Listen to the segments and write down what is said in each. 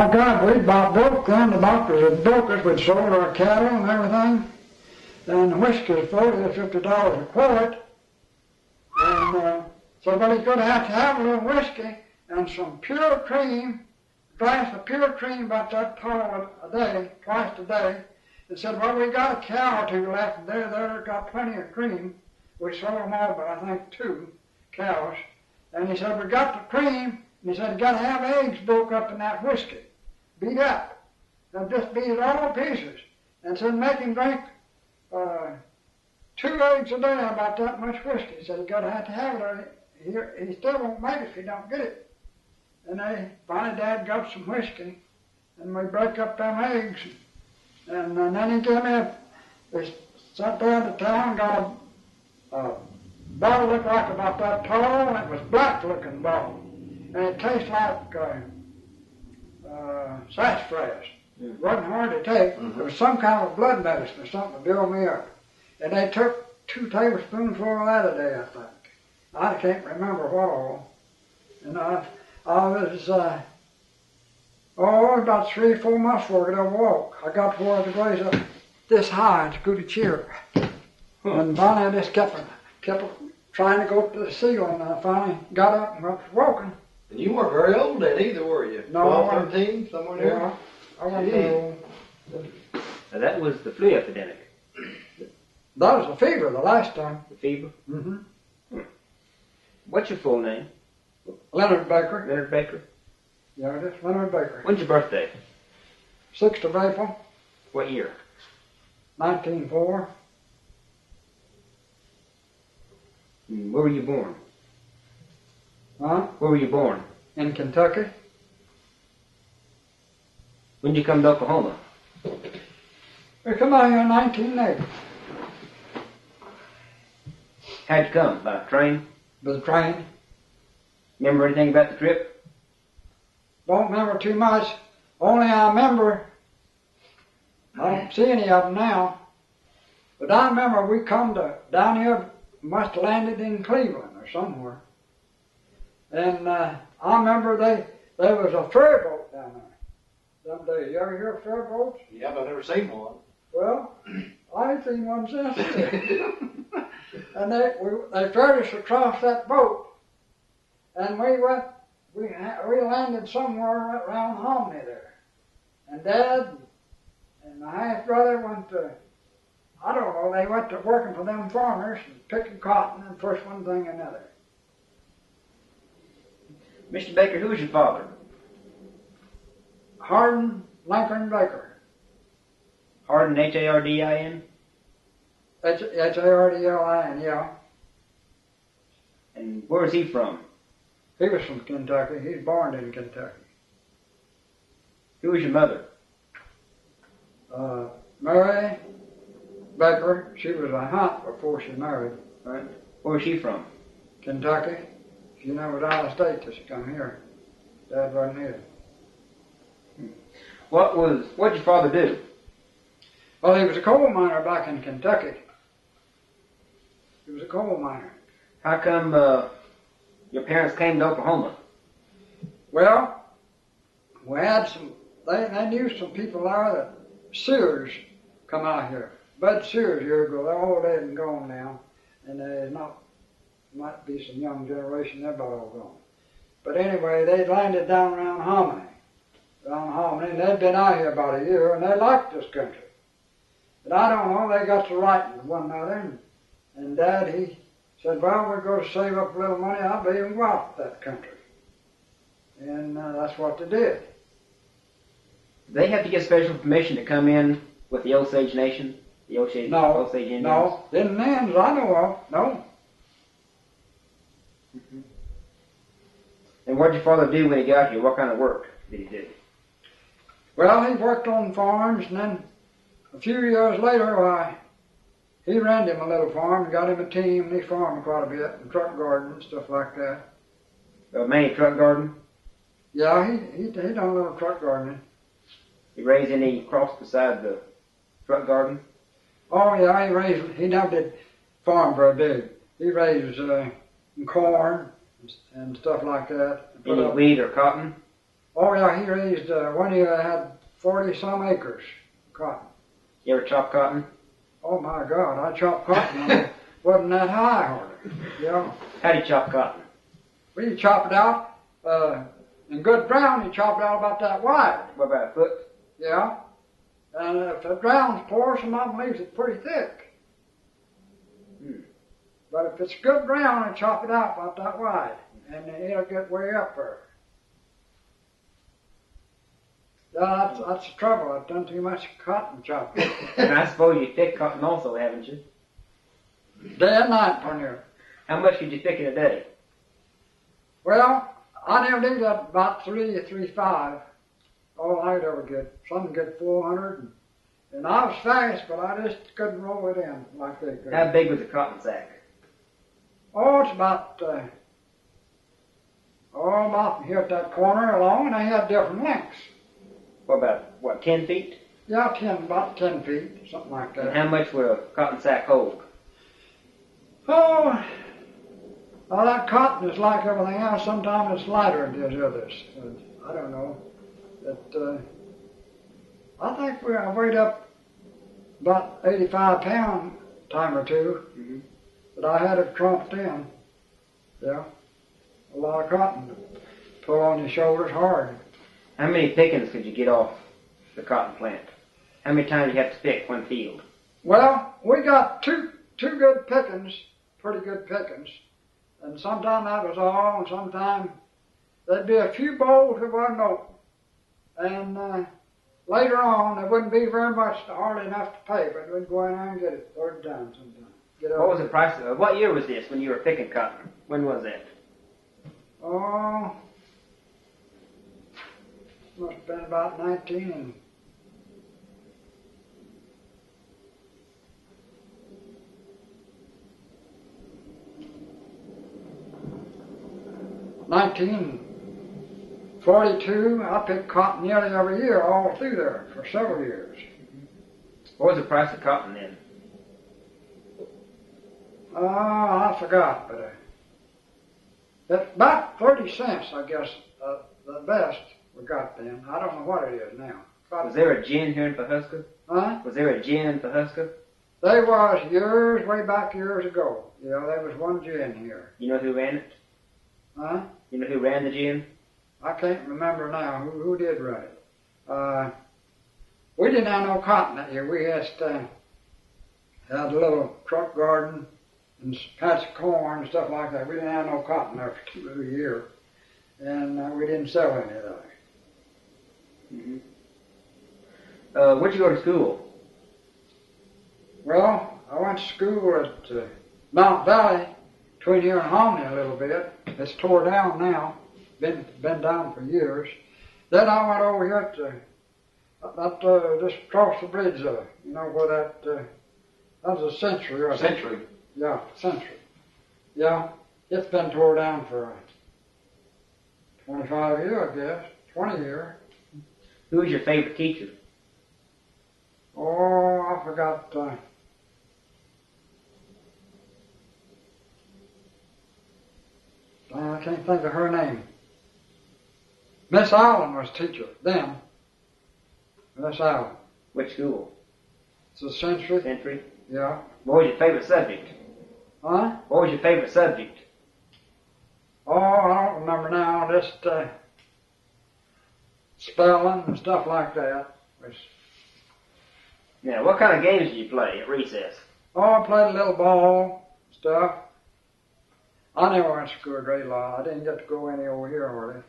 My God, we bought both then. The doctors had broke us. We'd sold our cattle and everything. And the whiskey was $40 or $50 a quart. And so, but he's going to have a little whiskey and some pure cream, a glass of pure cream about that tall a day, twice a day. And said, well, we got a cow or two left there got plenty of cream. We sold them all, but I think 2 cows. And he said, we got the cream. And he said, you got to have eggs broke up in that whiskey, beat up. Now just beat it all to pieces. And said, make him drink 2 eggs a day, about that much whiskey. He said, you got to have it. He still won't make it if he don't get it. And finally Dad got some whiskey, and we broke up them eggs. And then he gave me they sat down to town, got a bottle looked like about that tall, and it was black looking bottle. And it tastes like sassafras. It wasn't hard to take. It was some kind of blood medicine or something to build me up. And they took 2 tablespoonfuls of that a day, I think. I can't remember what all. And I was, about 3 or 4 months before I could ever walk. I got to where the grace up this high and could cheer. And finally I just kept trying to go up to the ceiling, and I finally got up and went walking. And you weren't very old then either, were you? No, 12, 13, somewhere there? Yeah, I wasn't very old. Now that was the flu epidemic. That was the fever the last time. The fever? Mm-hmm. What's your full name? Leonard Baker. Leonard Baker? Yeah, it is Leonard Baker. When's your birthday? 6th of April, What year? 1904. Where were you born? Huh? Where were you born? In Kentucky. When did you come to Oklahoma? We come out here in 1980. How'd you come? By train? By the train. Remember anything about the trip? Don't remember too much. Only I remember, I don't see any of them now, but I remember we come down here, must have landed in Cleveland or somewhere. And I remember there was a ferry boat down there someday. You ever hear of ferry boats? Yeah, but I've never seen one. Well, I ain't seen one since then. And they ferried us across that boat, and we landed somewhere around Hominy there. And Dad and my half brother went to, I don't know, they went to working for them farmers and picking cotton and first one thing another. Mr. Baker, who was your father? Hardin Lincoln Baker. Hardin, H-A-R-D-I-N? H-A-R-D-L-I-N, yeah. And where was he from? He was from Kentucky. He was born in Kentucky. Who was your mother? Mary Baker. She was a hunt before she married. Right. Where was she from? Kentucky. She never was out of state till she come here. Dad wasn't here. What'd your father do? Well, he was a coal miner back in Kentucky. He was a coal miner. How come your parents came to Oklahoma? Well, we had they knew some people there that Sears come out here. Bud Sears years ago. They're all dead and gone now. And there's might be some young generation, they're about all gone. But anyway, they landed down around Hominy. And they'd been out here about a year, and they liked this country. But I don't know, they got to writing to one another, and Dad, he said, well, we're going to save up a little money, I'll be able to go out to that country. And that's what they did. They have to get special permission to come in with the Osage Nation? The Osage Indians? No, didn't Indians I know of, no. Mm-hmm. And what did your father do when he got here? What kind of work did he do? Well, he worked on farms, and then a few years later, he ran him a little farm and got him a team, and he farmed quite a bit, and truck garden and stuff like that. Mainly truck garden? Yeah, he done a little truck gardening. He raised any crops beside the truck garden? Oh yeah, he never did farm very big. He raised corn and stuff like that. Any wheat or cotton? Oh yeah, he raised, one year had 40 some acres of cotton. You ever chop cotton? Oh my God, I chopped cotton when it wasn't that high hardly. Yeah. How do you chop cotton? Well, you chop it out, in good ground, you chop it out about that wide. What about a foot? Yeah. And if the ground's poor, some of them leaves it pretty thick. But if it's good ground, you chop it out about that wide, and it'll get way up there. Yeah, that's the trouble. I've done too much cotton chopping. And I suppose you thick cotton also, haven't you? Day and night, Pioneer. How much could you thick in a day? Well, I never did that about 3 5. Oh, I'd ever get, some get 400. And I was fast, but I just couldn't roll it in like they could. How big was a cotton sack? Oh, it's about, about here at that corner along, and they had different lengths. What about, 10 feet? Yeah, about 10 feet, something like that. And how much would a cotton sack hold? Oh, well, that cotton is like everything else. Sometimes it's lighter than the others. I don't know. I think I weighed up about 85 pounds time or two. Mm-hmm. But I had it trumped in. Yeah. A lot of cotton to pull on your shoulders hard. How many pickings could you get off the cotton plant? How many times do you have to pick one field? Well, we got two good pickings, pretty good pickings. And sometimes that was all, and sometimes there'd be a few bowls that wasn't open. And later on, there wouldn't be very much, hardly enough to pay, but we'd go in there and get it third down sometimes. What was the price of it? What year was this when you were picking cotton? When was that? Oh, must have been about 19 and 1942. I picked cotton nearly every year, all through there for several years. What was the price of cotton then? I forgot, but it's about 30 cents, I guess, the best we got then. I don't know what it is now. Was there a gin here in Pawhuska? Huh? Was there a gin in Pawhuska? There was way back years ago. Yeah, there was one gin here. You know who ran it? Huh? You know who ran the gin? I can't remember now who did run it. We didn't have no cotton that year. We just had a little truck garden and patch of corn and stuff like that. We didn't have no cotton there for a year. And we didn't sell any of that. Mm-hmm. Where'd you go to school? Well, I went to school at Mount Valley, between here and Homney a little bit. It's tore down now. Been down for years. Then I went over here just across the bridge there. You know where that was a Century, right? Century. Yeah, Century. Yeah, it's been tore down for 25 years, I guess. 20 years. Who was your favorite teacher? Oh, I forgot. I can't think of her name. Miss Allen was teacher then. Miss Allen. Which school? It's a Century. Century? Yeah. What was your favorite subject? Huh? What was your favorite subject? Oh, I don't remember now. Just spelling and stuff like that. Now, what kind of games did you play at recess? Oh, I played a little ball stuff. I never went to school a great lot. I didn't get to go any over here hardly.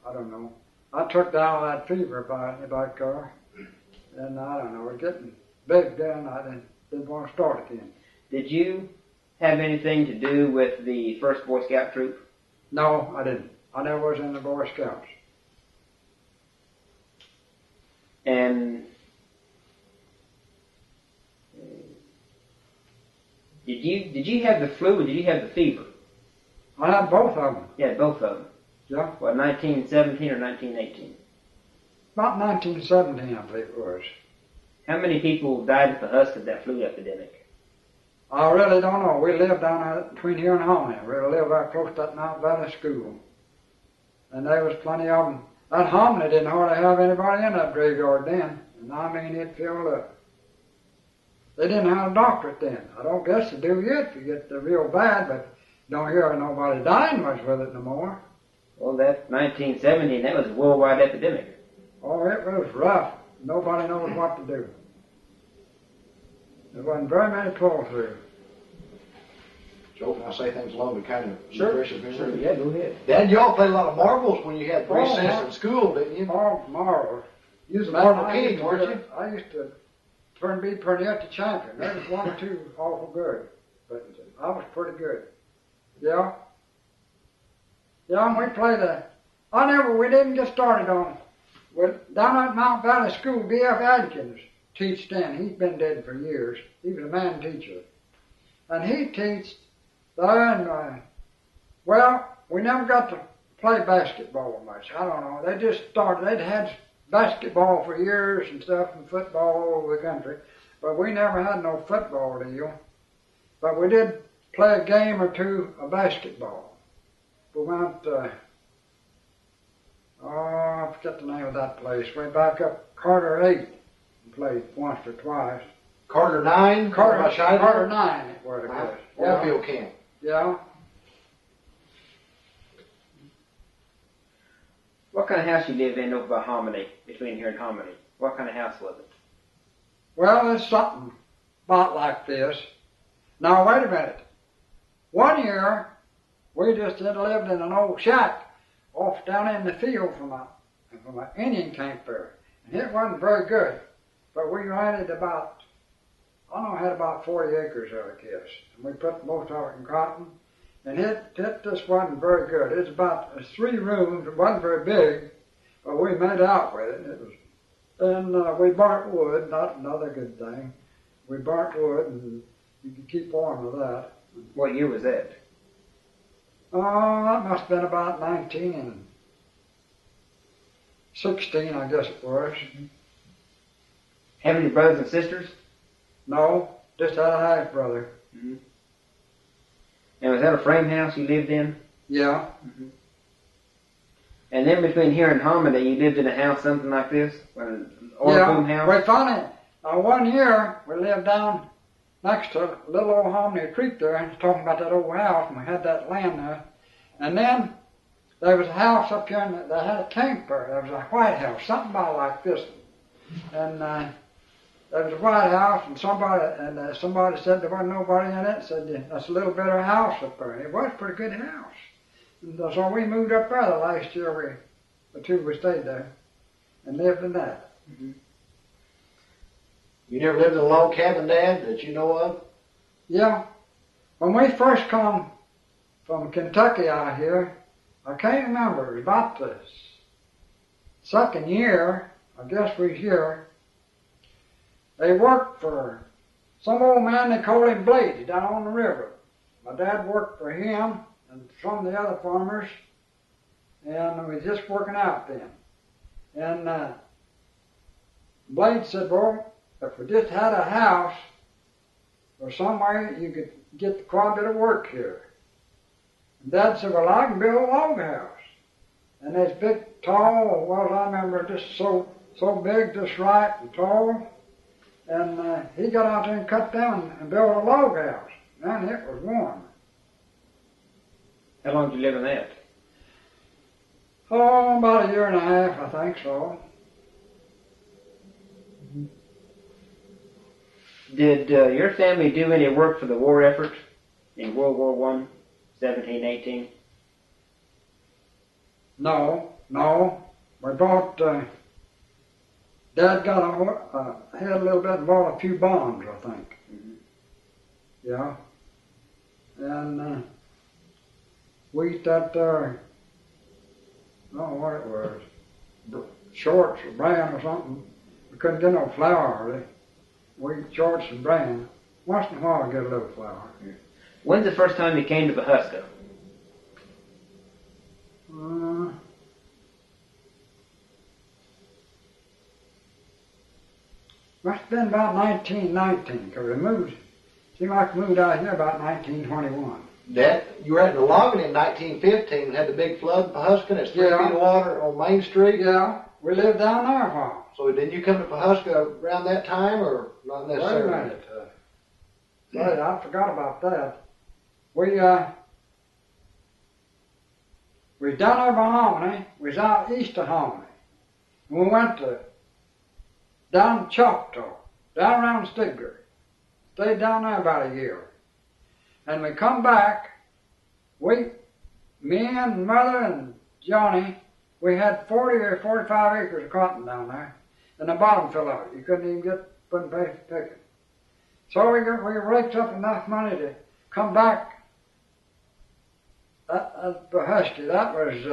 I don't know. I took down that fever by car. And I don't know, it was getting big then. I didn't want to start again. Did you have anything to do with the first Boy Scout troop? No, I didn't. I never was in the Boy Scouts. And did you have the flu or did you have the fever? I had both of them. Yeah, both of them. Yeah. What, 1917 or 1918? About 1917, I believe it was. How many people died in Pawhuska of that flu epidemic? I really don't know. We lived down there between here and Homney. We lived right close to that Mount Valley School. And there was plenty of them That hominy didn't hardly have anybody in that graveyard then. And I mean, it filled up. They didn't have a doctorate then. I don't guess they do yet if you get real bad, but don't hear of nobody dying much with it no more. Well, that 1917, that was a worldwide epidemic. Oh, it was rough. Nobody knows what to do. There wasn't very many pull through. Joe, can I say things along to kind of Sure. refresh your memory? Sure, yeah, go ahead. Dad, y'all played a lot of marbles when you had Oh, recess yeah. in school, didn't you? Oh, marvel. You was a marble king, weren't you? I used to be pretty much the champion. There was one or two awful good, but I was pretty good. Yeah. Yeah, and we played we didn't get started on, down at Mount Valley School, B.F. Adkins teached then. He's been dead for years. He was a man teacher. And he teached there, and, we never got to play basketball much. I don't know. They just started. They'd had basketball for years and stuff, and football all over the country, but we never had no football deal. But we did play a game or two of basketball. We went, I forget the name of that place. Way back up Carter 8 and played once or twice. Carter 9? Carter 9 it was. Warfield Camp. Yeah. What kind of house you lived in over by Hominy, between here and Hominy? What kind of house was it? Well, it's something about like this. Now, wait a minute. One year, we just had lived in an old shack off down in the field from an Indian camp there. And it wasn't very good, but we rented about, had about 40 acres of it, yes. And we put most of it in cotton. And it just wasn't very good. It was about 3 rooms. It wasn't very big, but we made out with it. And we burnt wood, not another good thing. We burnt wood, and you could keep warm with that. What year was that? That must have been about 1916, I guess it was. Have any brothers and sisters? No, just had a half brother. Mm-hmm. And was that a frame house you lived in? Yeah. Mm-hmm. And then between here and Hominy, you lived in a house something like this? An boom house? We found it. One year, we lived down next to little old Hominy Creek there, and talking about that old house, and we had that land there. And then there was a house up here, and they had a camp there. There was a white house, something about like this one. And there was a white house, and somebody said there wasn't nobody in it. Said, that's a little better house up there. And it was a pretty good house. And so we moved up there the last year the two we stayed there and lived in that. Mm-hmm. You never lived in a log cabin, Dad, that you know of? Yeah. When we first come from Kentucky out here, I can't remember. It was about the second year, I guess we was here. They worked for some old man, they called him Blades, down on the river. My dad worked for him and some of the other farmers, and we was just working out then. And Blades said, well, if we just had a house or somewhere you could get quite a bit of work here. And Dad said, well, I can build a log house. And it's big, tall, well, I remember just so big, just right and tall. And he got out there and cut down and built a log house. Man, it was warm. How long did you live in that? Oh, about a year and a half, I think so. Did your family do any work for the war effort in World War I, 17, 18? No. We bought, Dad got had a little bit and bought a few bonds, I think. Mm-hmm. Yeah. And wheat that there, I don't know what it was, shorts or bran or something. We couldn't get no flour hardly. Wheat, shorts, and bran. Once in a while I get a little flour. When's the first time you came to Pawhuska? Must have been about 1919, because seemed like we moved out here about 1921. Dad, you were at the logging in 1915 and had the big flood in Pawhuska. It's 3 feet of water on Main Street. Yeah, we lived down there a while. So did you come to Pawhuska around that time, or not necessarily? Wait a minute. Wait, I forgot about that. We down there by Hominy. We was out east of Hominy. We went down to Choctaw, down around Stigler. Stayed down there about a year. And we come back, me and Mother and Johnny, we had 40 or 45 acres of cotton down there, and the bottom fell out. You couldn't even put in place to pick it. So we raked up enough money to come back at Pawhuska. That was,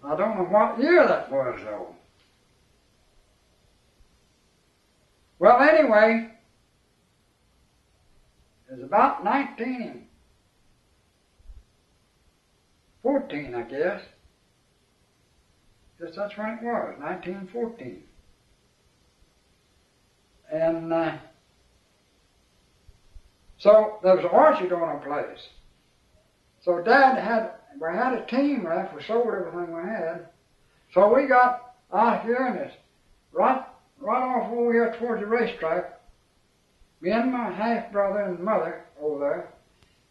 I don't know what year that was though. Well, anyway, it was about 1914, I guess. Guess that's when it was, 1914. And so there was an orchard on our place. So Dad we had a team left. We sold everything we had. So we got out here, and it's right off over here towards the racetrack. Me and my half brother and mother over there.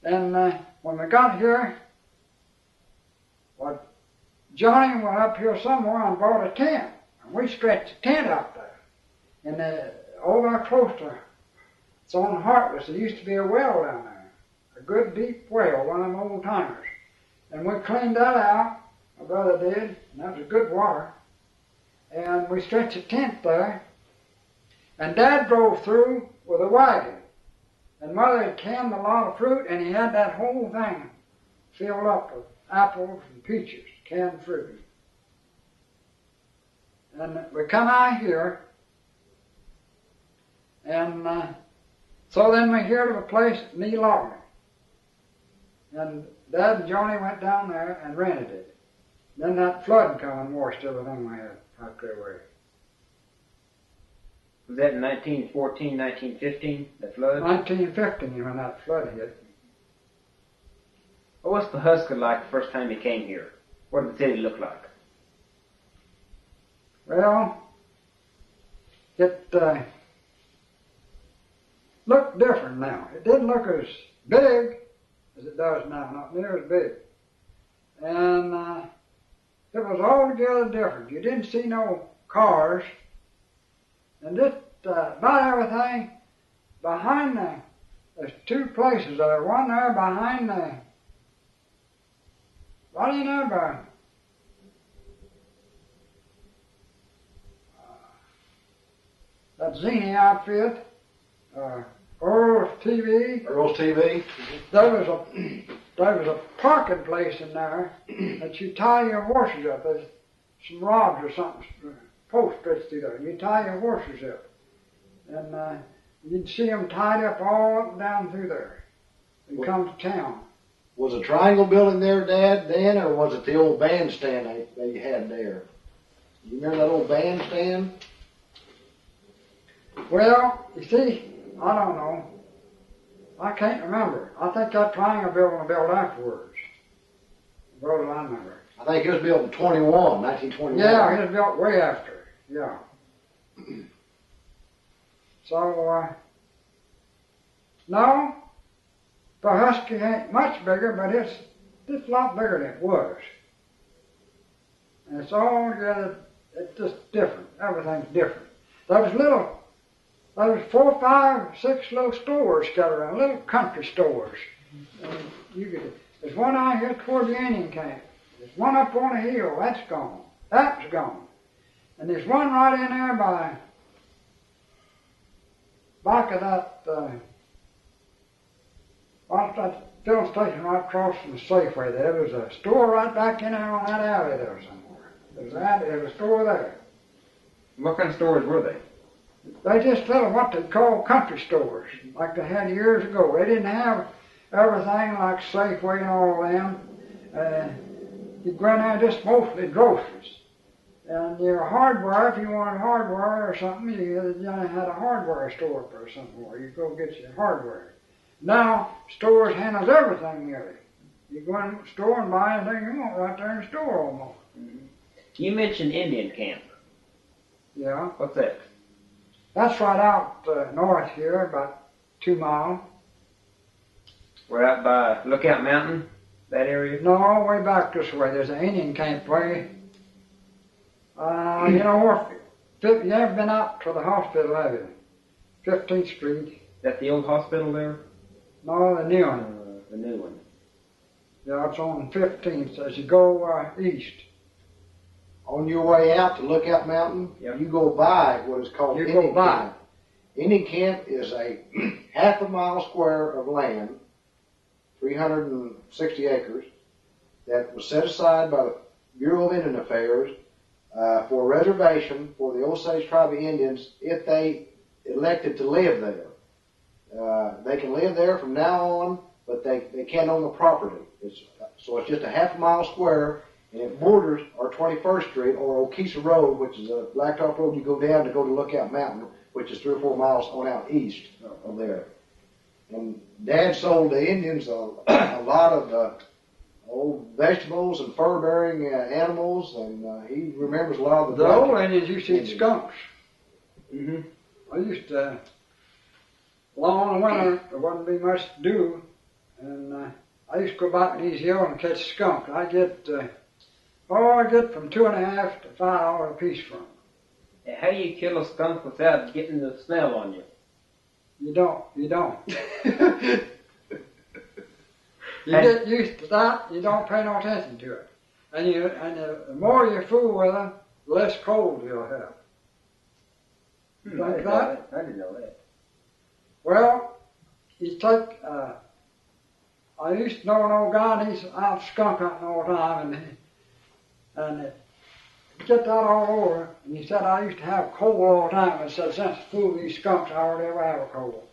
And when we got here, well, Johnny went up here somewhere and bought a tent. And we stretched the tent out there. And over there close to, it's on Heartless, there used to be a well down there. A good deep well, one of them old timers. And we cleaned that out, my brother did, and that was good water. And we stretched a tent there. And Dad drove through with a wagon. And Mother had canned a lot of fruit, and he had that whole thing filled up with apples and peaches, canned fruit. And we come out here, and so then we heard of a place near logging. And Dad and Johnny went down there and rented it. Then that flood come and washed everything we had out there away. Was that in 1914, 1915, the flood? 1915 when that flood hit. What was Pawhuska like the first time you came here? What did the city look like? Well, it looked different now. It didn't look as big as it does now, not near as big. And it was altogether different. You didn't see no cars. And just about everything behind there's two places there. One there behind what do you know about that Zini outfit, Earl's TV. Earl's TV. There was a parking place in there that you tie your horses up. There's some rods or something, post stretched through there. You tie your horses up, and you'd see them tied up all up and down through there. And come to town. Was a triangle building there, Dad, then, or was it the old bandstand they had there? You remember that old bandstand? Well, you see, I don't know. I can't remember. I think that triangle building was built afterwards. What do I remember? I think it was built in 1921. Yeah, it was built way after. Yeah. So, no, Pawhuska ain't much bigger, but it's a lot bigger than it was. And it's all together, it's just different. Everything's different. There was 4, 5, 6 little stores scattered around, little country stores. And there's one out here toward the Indian camp. There's one up on a hill, that's gone. That's gone. And there's one right in there back of that filling station right across from the Safeway there. There was a store right back in there on that alley there somewhere. There was a store there. What kind of stores were they? They just filled what they call country stores, like they had years ago. They didn't have everything like Safeway and all them. You go in there just mostly groceries. And your hardware, if you wanted hardware or something, you had a hardware store or something where you go get your hardware. Now, stores handles everything nearly. You go in the store and buy anything you want right there in the store almost. Mm-hmm. You mentioned Indian camp. Yeah. What's that? That's right out north here, about 2 miles. We're out by Lookout Mountain, that area? No, way back this way. There's an Indian camp way. You know, you ever been out to the hospital, have you? 15th Street. Is that the old hospital there? No, the new one. The new one. Yeah, it's on 15th as you go east. On your way out to Lookout Mountain, yep. You go by what is called Indian Camp. Indian Camp is a half a mile square of land, 360 acres, that was set aside by the Bureau of Indian Affairs for a reservation for the Osage Tribe of Indians if they elected to live there. They can live there from now on, but they can't own the property. So it's just a half a mile square, and it borders our 21st Street or Okesa Road, which is a blacktop road you go down to go to Lookout Mountain, which is 3 or 4 miles on out east of there. And Dad sold the Indians a lot of old vegetables and fur-bearing animals, and he remembers a lot of the old Indians used to eat skunks. Mm-hmm. I used to, long in the winter, there wouldn't be much to do, and I used to go back to these hills and catch skunk. I get from $2.50 to $5 a piece from them. How do you kill a skunk without getting the smell on you? You don't. You get used to that, you don't pay no attention to it. And the more you fool with them, the less cold you'll have. I didn't know that. Well, you take, I used to know an old guy, and he's out skunk hunting all the time, and get that all over, and he said, I used to have cold all the time. I said, since I fool these skunks, I hardly ever have a cold.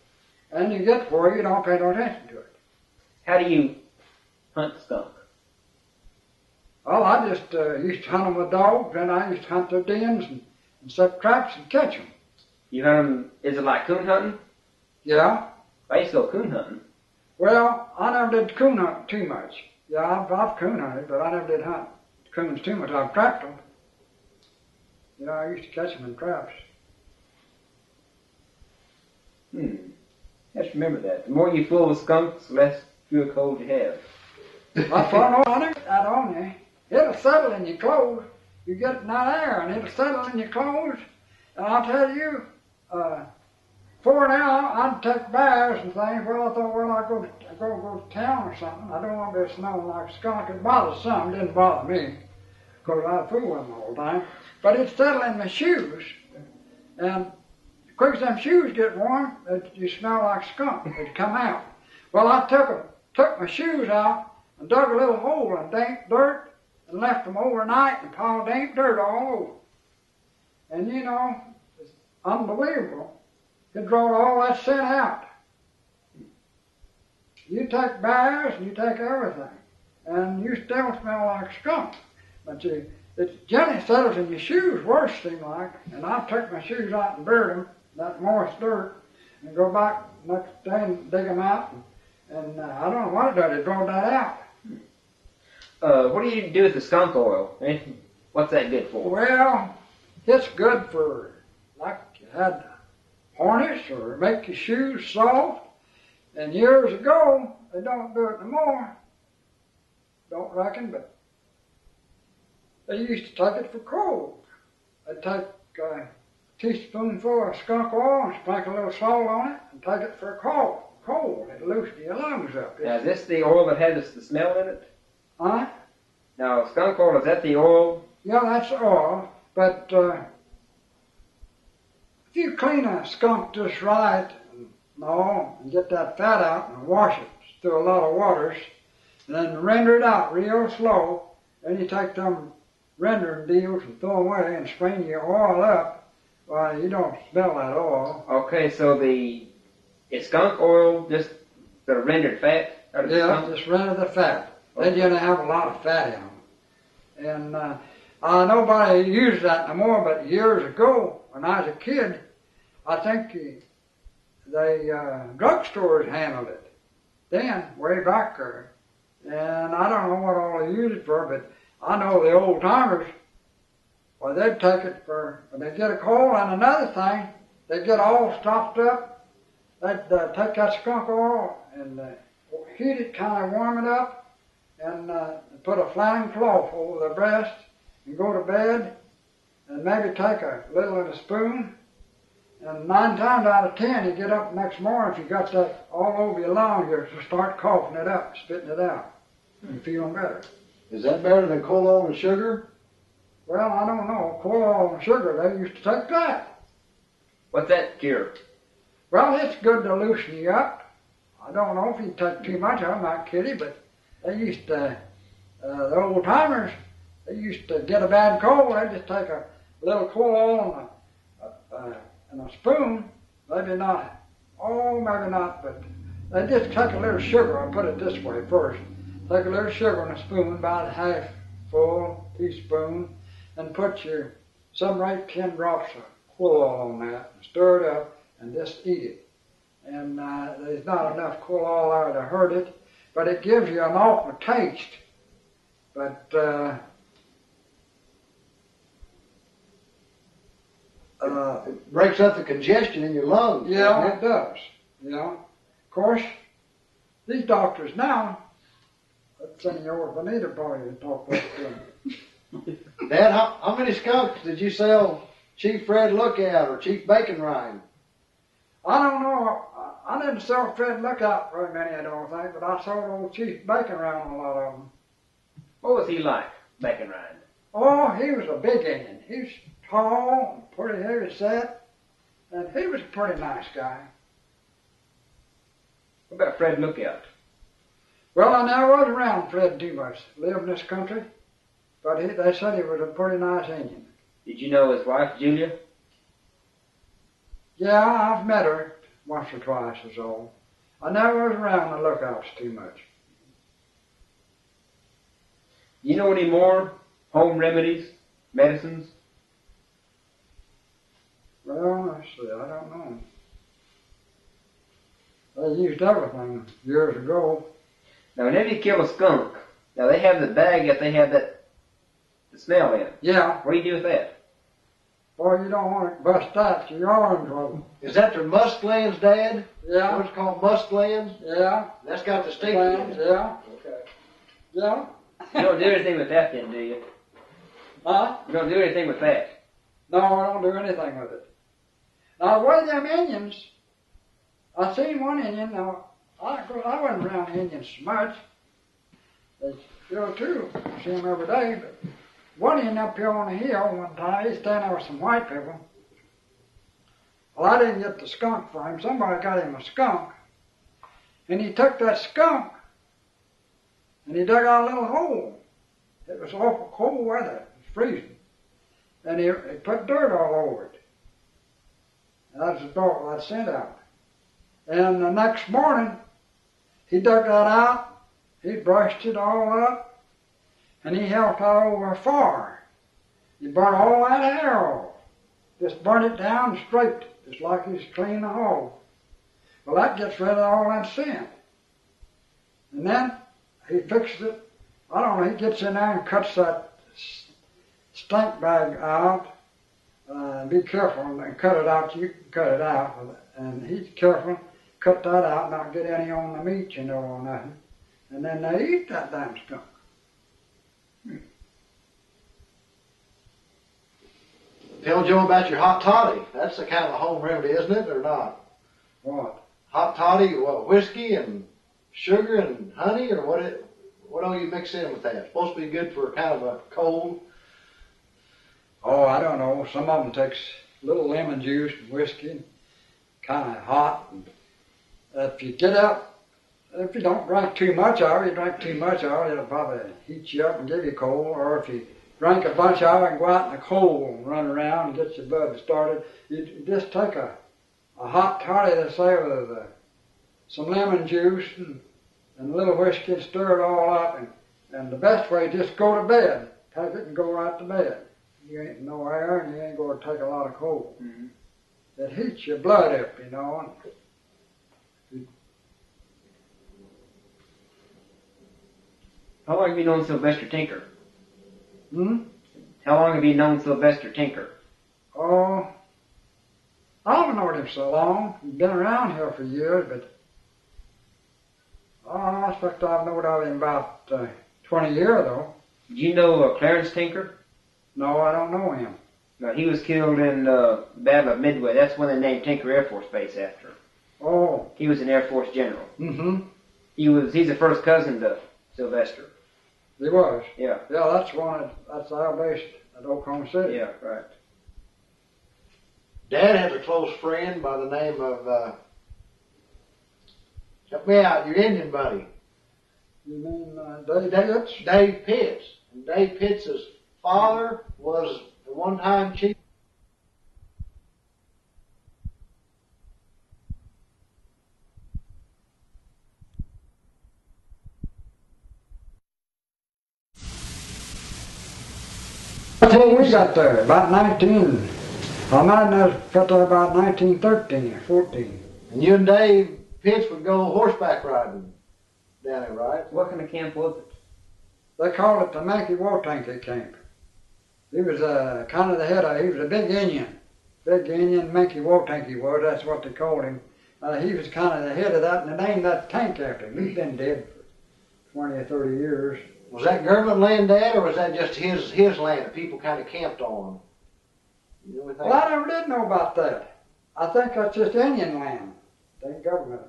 And you get where you don't pay no attention to it. How do you hunt skunk? Well, I just used to hunt them with dogs, and I used to hunt their dens and set traps and catch them. You hunt them, is it like coon hunting? Yeah. I used to go coon hunting. Well, I never did coon hunting too much. Yeah, I've coon hunted, but I never did hunt coons too much. I've trapped them. You know, I used to catch them in traps. Just remember that. The more you fool with skunks, the less fewer colds you have. I thought, I never that on you. It'll settle in your clothes. You get it in that air, and it'll settle in your clothes. And I'll tell you, before now, I'd take baths and things. Well, I thought, well, I'd go to town or something. I don't want to be smelling like a skunk. It bothers some. It didn't bother me, because I'd fool with them all the time. But it'd settle in my shoes, and as quick as them shoes get warm, you smell like skunk. It'd come out. Well, I took my shoes out and dug a little hole in damp dirt and left them overnight and piled damp dirt all over. And you know, it's unbelievable. It drawed all that scent out. You take baths and you take everything, and you still smell like skunk. But it generally settles in your shoes worse, seem like. And I took my shoes out and buried them in that moist dirt, and go back next day and dig them out. And I don't know what it does. It draws that out. What do you do with the skunk oil? What's that good for? Well, it's good for, like you had harness or make your shoes soft. And years ago, they don't do it no more. Don't reckon, but they used to take it for cold. They'd take a teaspoonful of skunk oil and sprinkle a little salt on it and take it for a cold. It loosened your lungs up. Now, is this the oil that has the smell in it? Huh? Now, skunk oil, is that the oil? Yeah, that's oil. But if you clean a skunk just right and get that fat out and wash it through a lot of waters, and then render it out real slow, then you take them rendering deals and throw them away and strain your oil up, well, you don't smell that oil. Okay, so is skunk oil just the rendered fat out of the skunk? Yeah, just render the fat. Okay. Then you're going to have a lot of fat in them. And nobody uses that no more, but years ago, when I was a kid, I think the drugstores handled it. then, way back there. And I don't know what all they use it for, but I know the old timers, well, they'd take it for, when they get a cold. And another thing, they get all stopped up. They'd take that skunk oil and heat it, kind of warm it up, and put a flannel cloth over the breast and go to bed and maybe take a little in a spoon. And 9 times out of 10, you get up the next morning, if you got that all over your lungs, you start coughing it up, spitting it out, and feeling better. Is that better than coal oil and sugar? Well, I don't know. Coal oil and sugar, they used to take that. What's that cure? Well, it's good to loosen you up. I don't know if you take too much of it, not kiddie, but they used to, the old timers, they used to get a bad cold, they'd just take a little coal oil and a spoon, maybe not, but they just take a little sugar. I'll put it this way first. Take a little sugar in a spoon, about a half full teaspoon, and put your 7 or 8, 10 drops of coal oil on that, and stir it up, and just eat it. And there's not enough coal oil there to hurt it, but it gives you an awful taste. But it breaks up the congestion in your lungs. Yeah, it does. You know, of course, these doctors now, let's send you over to Bonita Party to talk about them. Dad, how many skunks did you sell Chief Fred Lookout or Chief Bacon Rind? I don't know. I didn't sell Fred Lookout very many, I don't think, but I sold old Chief Bacon Rind a lot of them. What was he like, Bacon Rind? Oh, he was a big Indian. He was tall and pretty heavy set, and he was a pretty nice guy. What about Fred Lookout? Well, I never was around Fred too much. Lived in this country, but they said he was a pretty nice Indian. Did you know his wife, Julia? Yeah, I've met her once or twice or so. I never was around the Lookouts too much. You know any more home remedies, medicines? Well, let's see, I don't know. They used everything years ago. Now, whenever you kill a skunk, now they have the bag that they have the smell in. Yeah. What do you do with that? Boy, you don't want to bust that, you are in trouble. Is that their musk glands, Dad? Yeah. What's called musk glands? Yeah. That's got the sticky Glands, in it. yeah. Okay. Yeah. You don't do anything with that then, do you? Huh? You don't do anything with that. No, I don't do anything with it. Now, the way them Indians, I seen one Indian, now, I wasn't around Indians so much. They still too, see them every day, but one Indian up here on the hill one time, he's standing there with some white people. Well, I didn't get the skunk for him. Somebody got him a skunk. And he took that skunk and he dug out a little hole. It was awful cold weather. It was freezing. And he put dirt all over it. That's the dirt that sent out. And the next morning, he dug that out. He brushed it all up. And he held that over a fire. He burned all that hair off. Just burned it down straight, just like he's cleaning a hog. Well, that gets rid of all that scent. And then he fixes it. I don't know, he gets in there and cuts that stink bag out. Be careful and cut it out. You can cut it out. And he's careful, cut that out, not get any on the meat, you know, or nothing. And then they eat that damn skunk. Tell Joe about your hot toddy. That's a kind of a home remedy, isn't it, or not? What? Hot toddy, what, whiskey and sugar and honey, or what do you mix in with that? It's supposed to be good for kind of a cold. Oh, I don't know. Some of them takes a little lemon juice and whiskey, kind of hot. And if you get up, if you don't drink too much of it, you drink too much of it, it'll probably heat you up and give you cold. Or if you drink a bunch of it and go out in the cold and run around and get your blood started, you just take a hot toddy, let's say, with some lemon juice and a little whiskey and stir it all up. And the best way is just go to bed. Take it and go right to bed. You ain't no air and you ain't going to take a lot of cold. Mm-hmm. It heats your blood up, you know. How long have you known Sylvester Tinker? How long have you known Sylvester Tinker? Oh, I haven't known him so long. He's been around here for years, but I expect I've known of him about 20 years, though. Do you know Clarence Tinker? No, I don't know him. No, he was killed in the Battle of Midway. That's when they named Tinker Air Force Base after him. Oh. He was an Air Force general. Mm-hmm. He's the first cousin to Sylvester. He was? Yeah. Yeah, that's our base at Oklahoma City. Yeah, right. Dad has a close friend by the name of, help me out, your Indian buddy. You mean Dave Pitts? Dave Pitts. And Dave Pitts' father was the one-time chief. That's when we got there, about 19. I might have got there about 1913 or 14. And you and Dave Pitts would go horseback riding down there, right? What kind of camp was it? They called it the Mankey Wotanki Camp. He was kind of the head of it. He was a big Indian. Big Indian, Mankey Wotanki was, that's what they called him. He was kind of the head of that, and they named that tank after him. He's been dead for 20 or 30 years. Was that government land, Dad, or was that just his land that people kind of camped on? You know anything? Well, I never did know about that. I think that's just Indian land. It ain't government.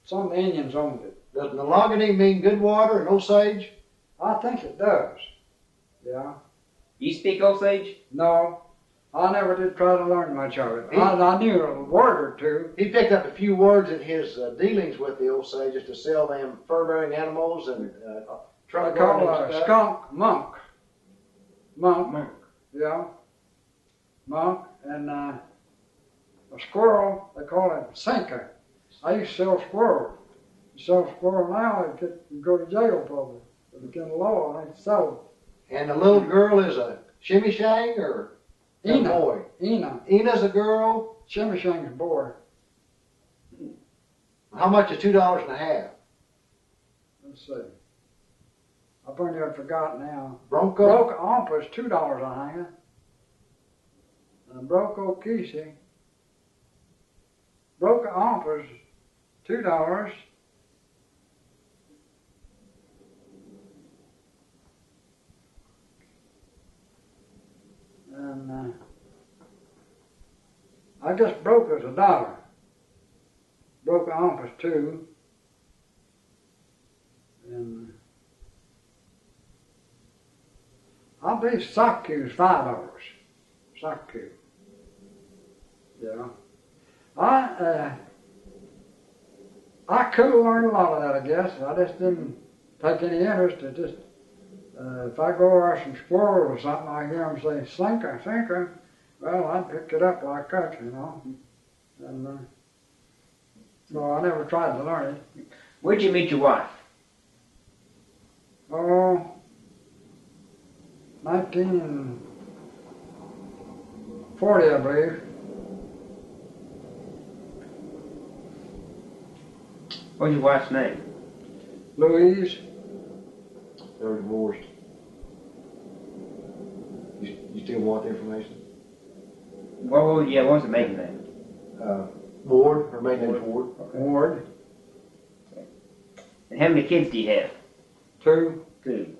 Some of the Indians owned it. Does Nalogany mean good water in Osage? I think it does. Yeah. You speak Osage? No. I never did try to learn much of it. I knew a word or two. He picked up a few words in his dealings with the Osages to sell them fur-bearing animals and They truck call guarding a stuff. skunk monk. Monk. Monk. Yeah. Monk. And a squirrel, they call it sinker. I used to sell squirrels. You sell squirrel now, you go to jail probably. If you get a law, I ain't sell And the little girl is a shimmy-shang or a Ena. boy? Ena. Ena's a girl. Shimmy-shang is boy. How much is $2.50? Let's see. I pretty near forgot now. Bronco? Broke Ompa is $2 a hanger. And Broco Kisi. Broke Ompa is $2. And I guess Broca's $1. Broca Ompa's $2. And I believe sock cue's $5. Sock cue. Yeah. I could have learned a lot of that, I guess. I just didn't take any interest. It just, if I go over some squirrel or something, I hear them say, sinker, sinker. Well, I'd pick it up like that, you know. And so I never tried to learn it. Where'd you meet your wife? Oh, 1940, I believe. What's your wife's name? Louise. They were divorced. You still want the information? What was the maiden name? Ward, her maiden name's Ward. Ward. And how many kids do you have? 2. 2.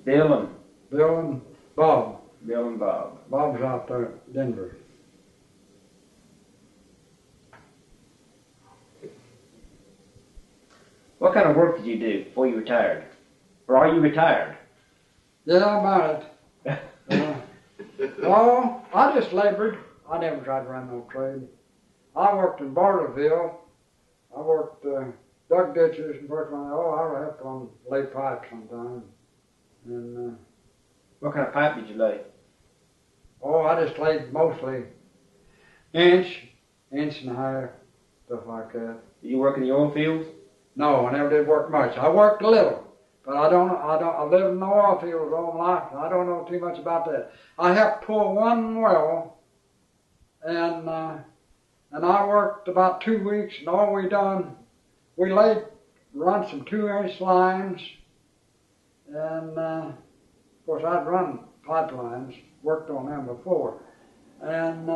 Bill and Bob. Bill and Bob. Bob's out there in Denver. What kind of work did you do before you retired? Or are you retired? Yeah, about it. I just labored. I never tried to run no trade. I worked in Barterville. I worked dug ditches and worked on. I helped on lay pipe sometimes. And What kind of pipe did you lay? I just laid mostly inch and a half, stuff like that. Did you work in the oil fields? No, I never did work much. I worked a little, but I lived in the oil fields all my life, and I don't know too much about that. I helped pull one well, and I worked about 2 weeks, and all we done, we laid run some 2-inch lines, and of course I'd run pipelines, worked on them before, and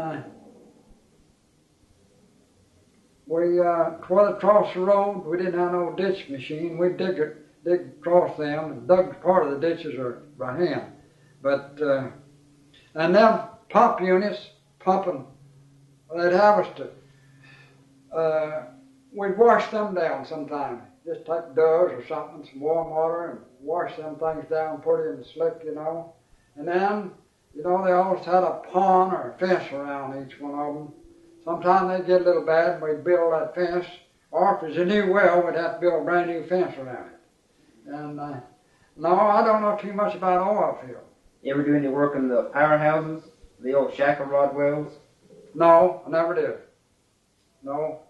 we across the road. We didn't have no ditch machine. We dig across them and dug part of the ditches are by hand, but and them pump units pumping, they'd have us to. We'd wash them down sometime. Just take doves or something, some warm water, and wash them things down, put it in the slick, you know. And then, you know, they always had a pond or a fence around each one of them. Sometimes they'd get a little bad, and we'd build that fence. Or if it was a new well, we'd have to build a brand new fence around it. And no, I don't know too much about oil field. You ever do any work in the powerhouses, the old shackle rod wells? No, I never did. No.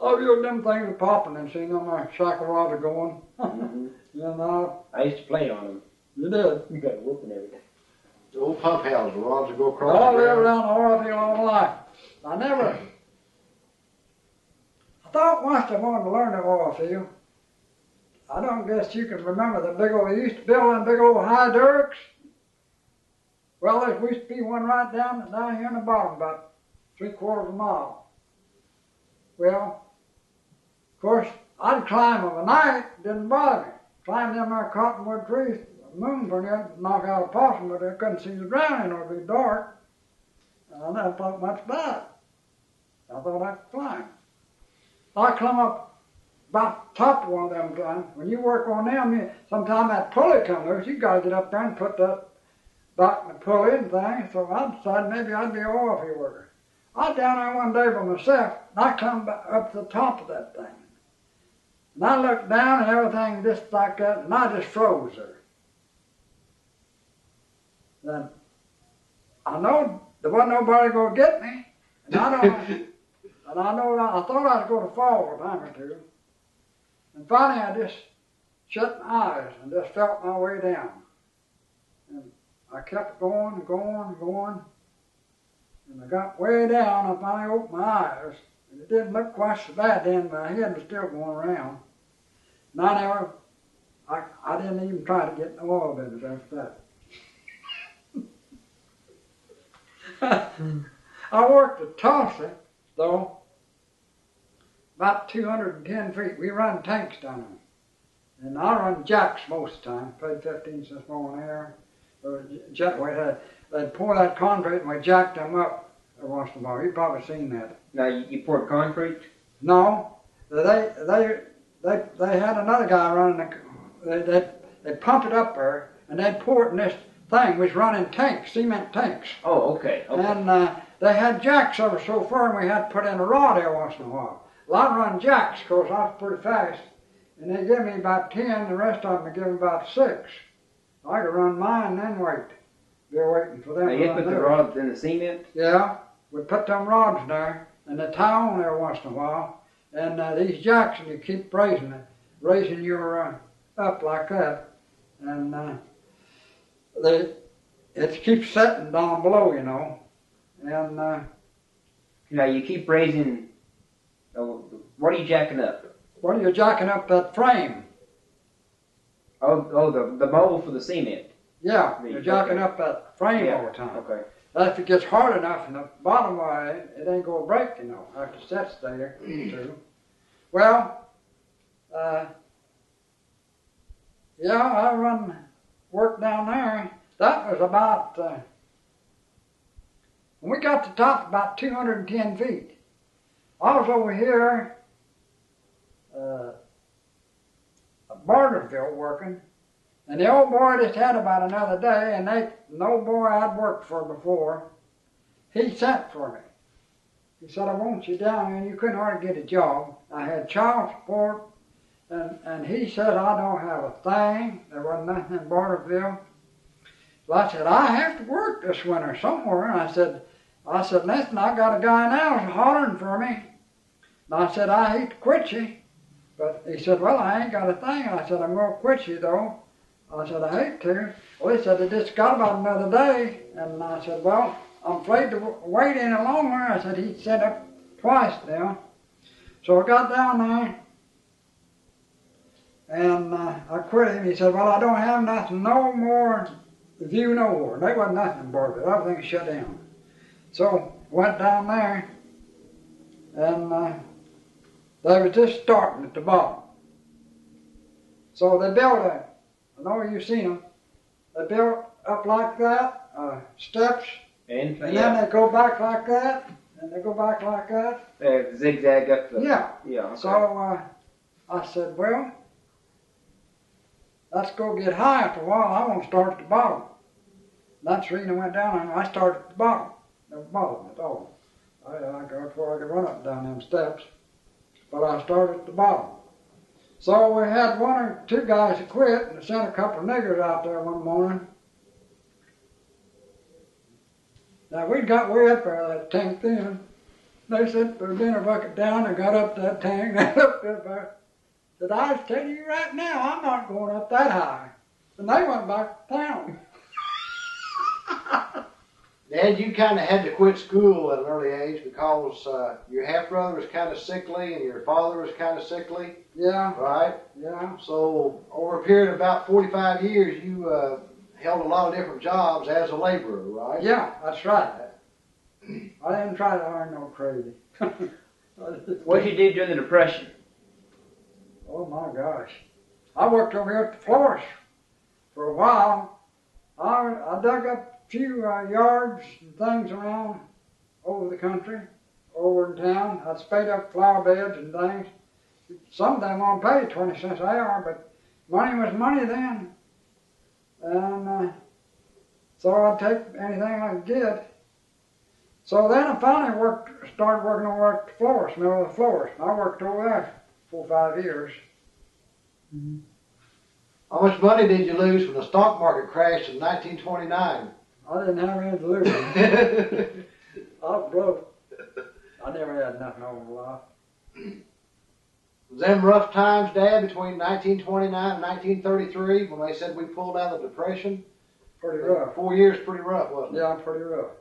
I viewed them things are popping and seen them shackle rods are going. Mm-hmm. You know. I used to play on them. You did? You got a whooping every day. The old pump houses, the rods that go across. I lived around the oil field all my life. I thought once I wanted to learn the oil field. I don't guess you can remember the big old, they used to build them big old hydraulics. Well, there used to be one right down here in the bottom, about 3/4 of a mile. Well, of course, I'd climb of a night, didn't bother me. Climb them there cottonwood trees, the moon for you, knock out a possum, but I couldn't see the ground, and it would be dark. And I never thought much about it. I thought I could climb. I climbed up about the top of one of them times. When you work on them, sometimes that pulley comes loose, you got to get up there and put that back in the pulley and things. So I decided maybe I'd be an oil field worker. I was down there one day by myself, and I climbed up to the top of that thing. And I looked down and everything just like that, and I just froze there. Then I know there wasn't nobody going to get me, and I thought I was going to fall a time or two. And finally I just shut my eyes and just felt my way down. And I kept going and going and going. And I got way down, I finally opened my eyes. And it didn't look quite so bad then, my head was still going around. And I didn't even try to get in the oil business after that. I worked at Tulsa, though, about 210 feet. We run tanks down there. And I run jacks most of the time, paid 15 cents more an hour. They'd pour that concrete and we jacked them up every once in a while. You've probably seen that. Now, you poured concrete? No. They had another guy running they pump it up there and they'd pour it in this thing, which running tanks, cement tanks. Oh, okay. And they had jacks over so far and we had to put in a rod every once in a while. Well, I run jacks, of course, I was pretty fast. And they give me about 10, the rest of them they give me about 6. I could run mine and then wait. They're waiting for them. Now, you put the rods in the cement? Yeah, we put them rods there, and they tie on there once in a while. And these jacks, and you keep raising your up like that, and it keeps setting down below, you know. And now you keep raising. What are you jacking up? Well, you're jacking up that frame. Oh, the mold for the cement. Yeah, you're jacking up that frame all the time. Okay. If it gets hard enough in the bottom way, it ain't going to break, you know, after it sets there, too. Well, yeah, I run work down there. That was about, when we got to the top, about 210 feet. I was over here at Barterville working, and the old boy just had about another day, and the old boy I'd worked for before, he sent for me. He said, I want you down here, and you couldn't hardly get a job. I had child support, and he said, I don't have a thing. There wasn't nothing in Barterville. So I said, I have to work this winter somewhere. And I said, listen, I got a guy now who's hollering for me. And I said, I hate to quit you. But he said, well, I ain't got a thing. I said, I'm going to quit you, though. I said, I hate to. Well, he said, I just got about another day. And I said, well, I'm afraid to wait any longer. I said, he sent up twice now. So I got down there, And I quit him. He said, well, I don't have nothing no more view no more. There wasn't nothing in Bartlett. Everything shut down. So went down there, and they was just starting at the bottom. So they built I know you've seen them, they built up like that, steps, and then they go back like that, and they go back like that. They zigzag up the... Yeah. Yeah, okay. So I said, well, let's go get high for a while. I want to start at the bottom. That's the reason I went down, and I started at the bottom. No bottom at all. I got before I could run up and down them steps, but I started at the bottom. So we had one or two guys that quit, and sent a couple of niggers out there one morning. Now we got way up there that tank then. They set their dinner bucket down and got up that tank. They looked up there. Said, I was telling you right now, I'm not going up that high. And they went back to town. Dad, you kind of had to quit school at an early age because your half-brother was kind of sickly and your father was kind of sickly. Yeah. Right? Yeah. So over a period of about 45 years, you held a lot of different jobs as a laborer, right? Yeah, that's right. I didn't try to earn no crazy. What did you do during the Depression? Oh my gosh. I worked over here at the florist for a while. I dug up a few yards and things around over the country, over in town. I spade up flower beds and things. Some of them won't pay 20 cents an hour, but money was money then. And so I'd take anything I could get. So then I finally started working over at the florist, middle of the florist. I worked over there 4 or 5 years. Mm-hmm. How much money did you lose when the stock market crashed in 1929? I didn't have any to lose. I was broke. I never had nothing over life. Was them rough times, Dad, between 1929 and 1933 when they said we pulled out of the Depression? Pretty rough. 4 years pretty rough, wasn't it? Yeah, pretty rough.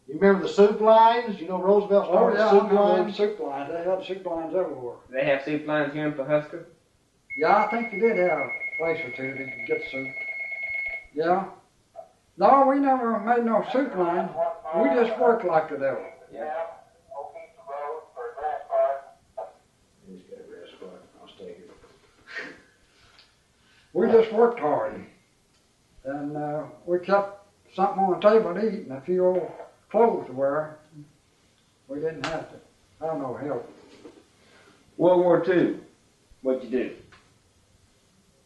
You remember the soup lines? You know Roosevelt started the soup lines? Soup lines. They had soup lines everywhere. They have soup lines here in Pawhuska? Yeah, I think they did have a place or two that could get soup. Yeah. No, we never made no soup line. We just worked like the devil. Yeah. He's got a rest spot. I'll stay here. We just worked hard. And we kept something on the table to eat and a few old clothes to wear. We didn't have to have no help. World War II, what'd you do?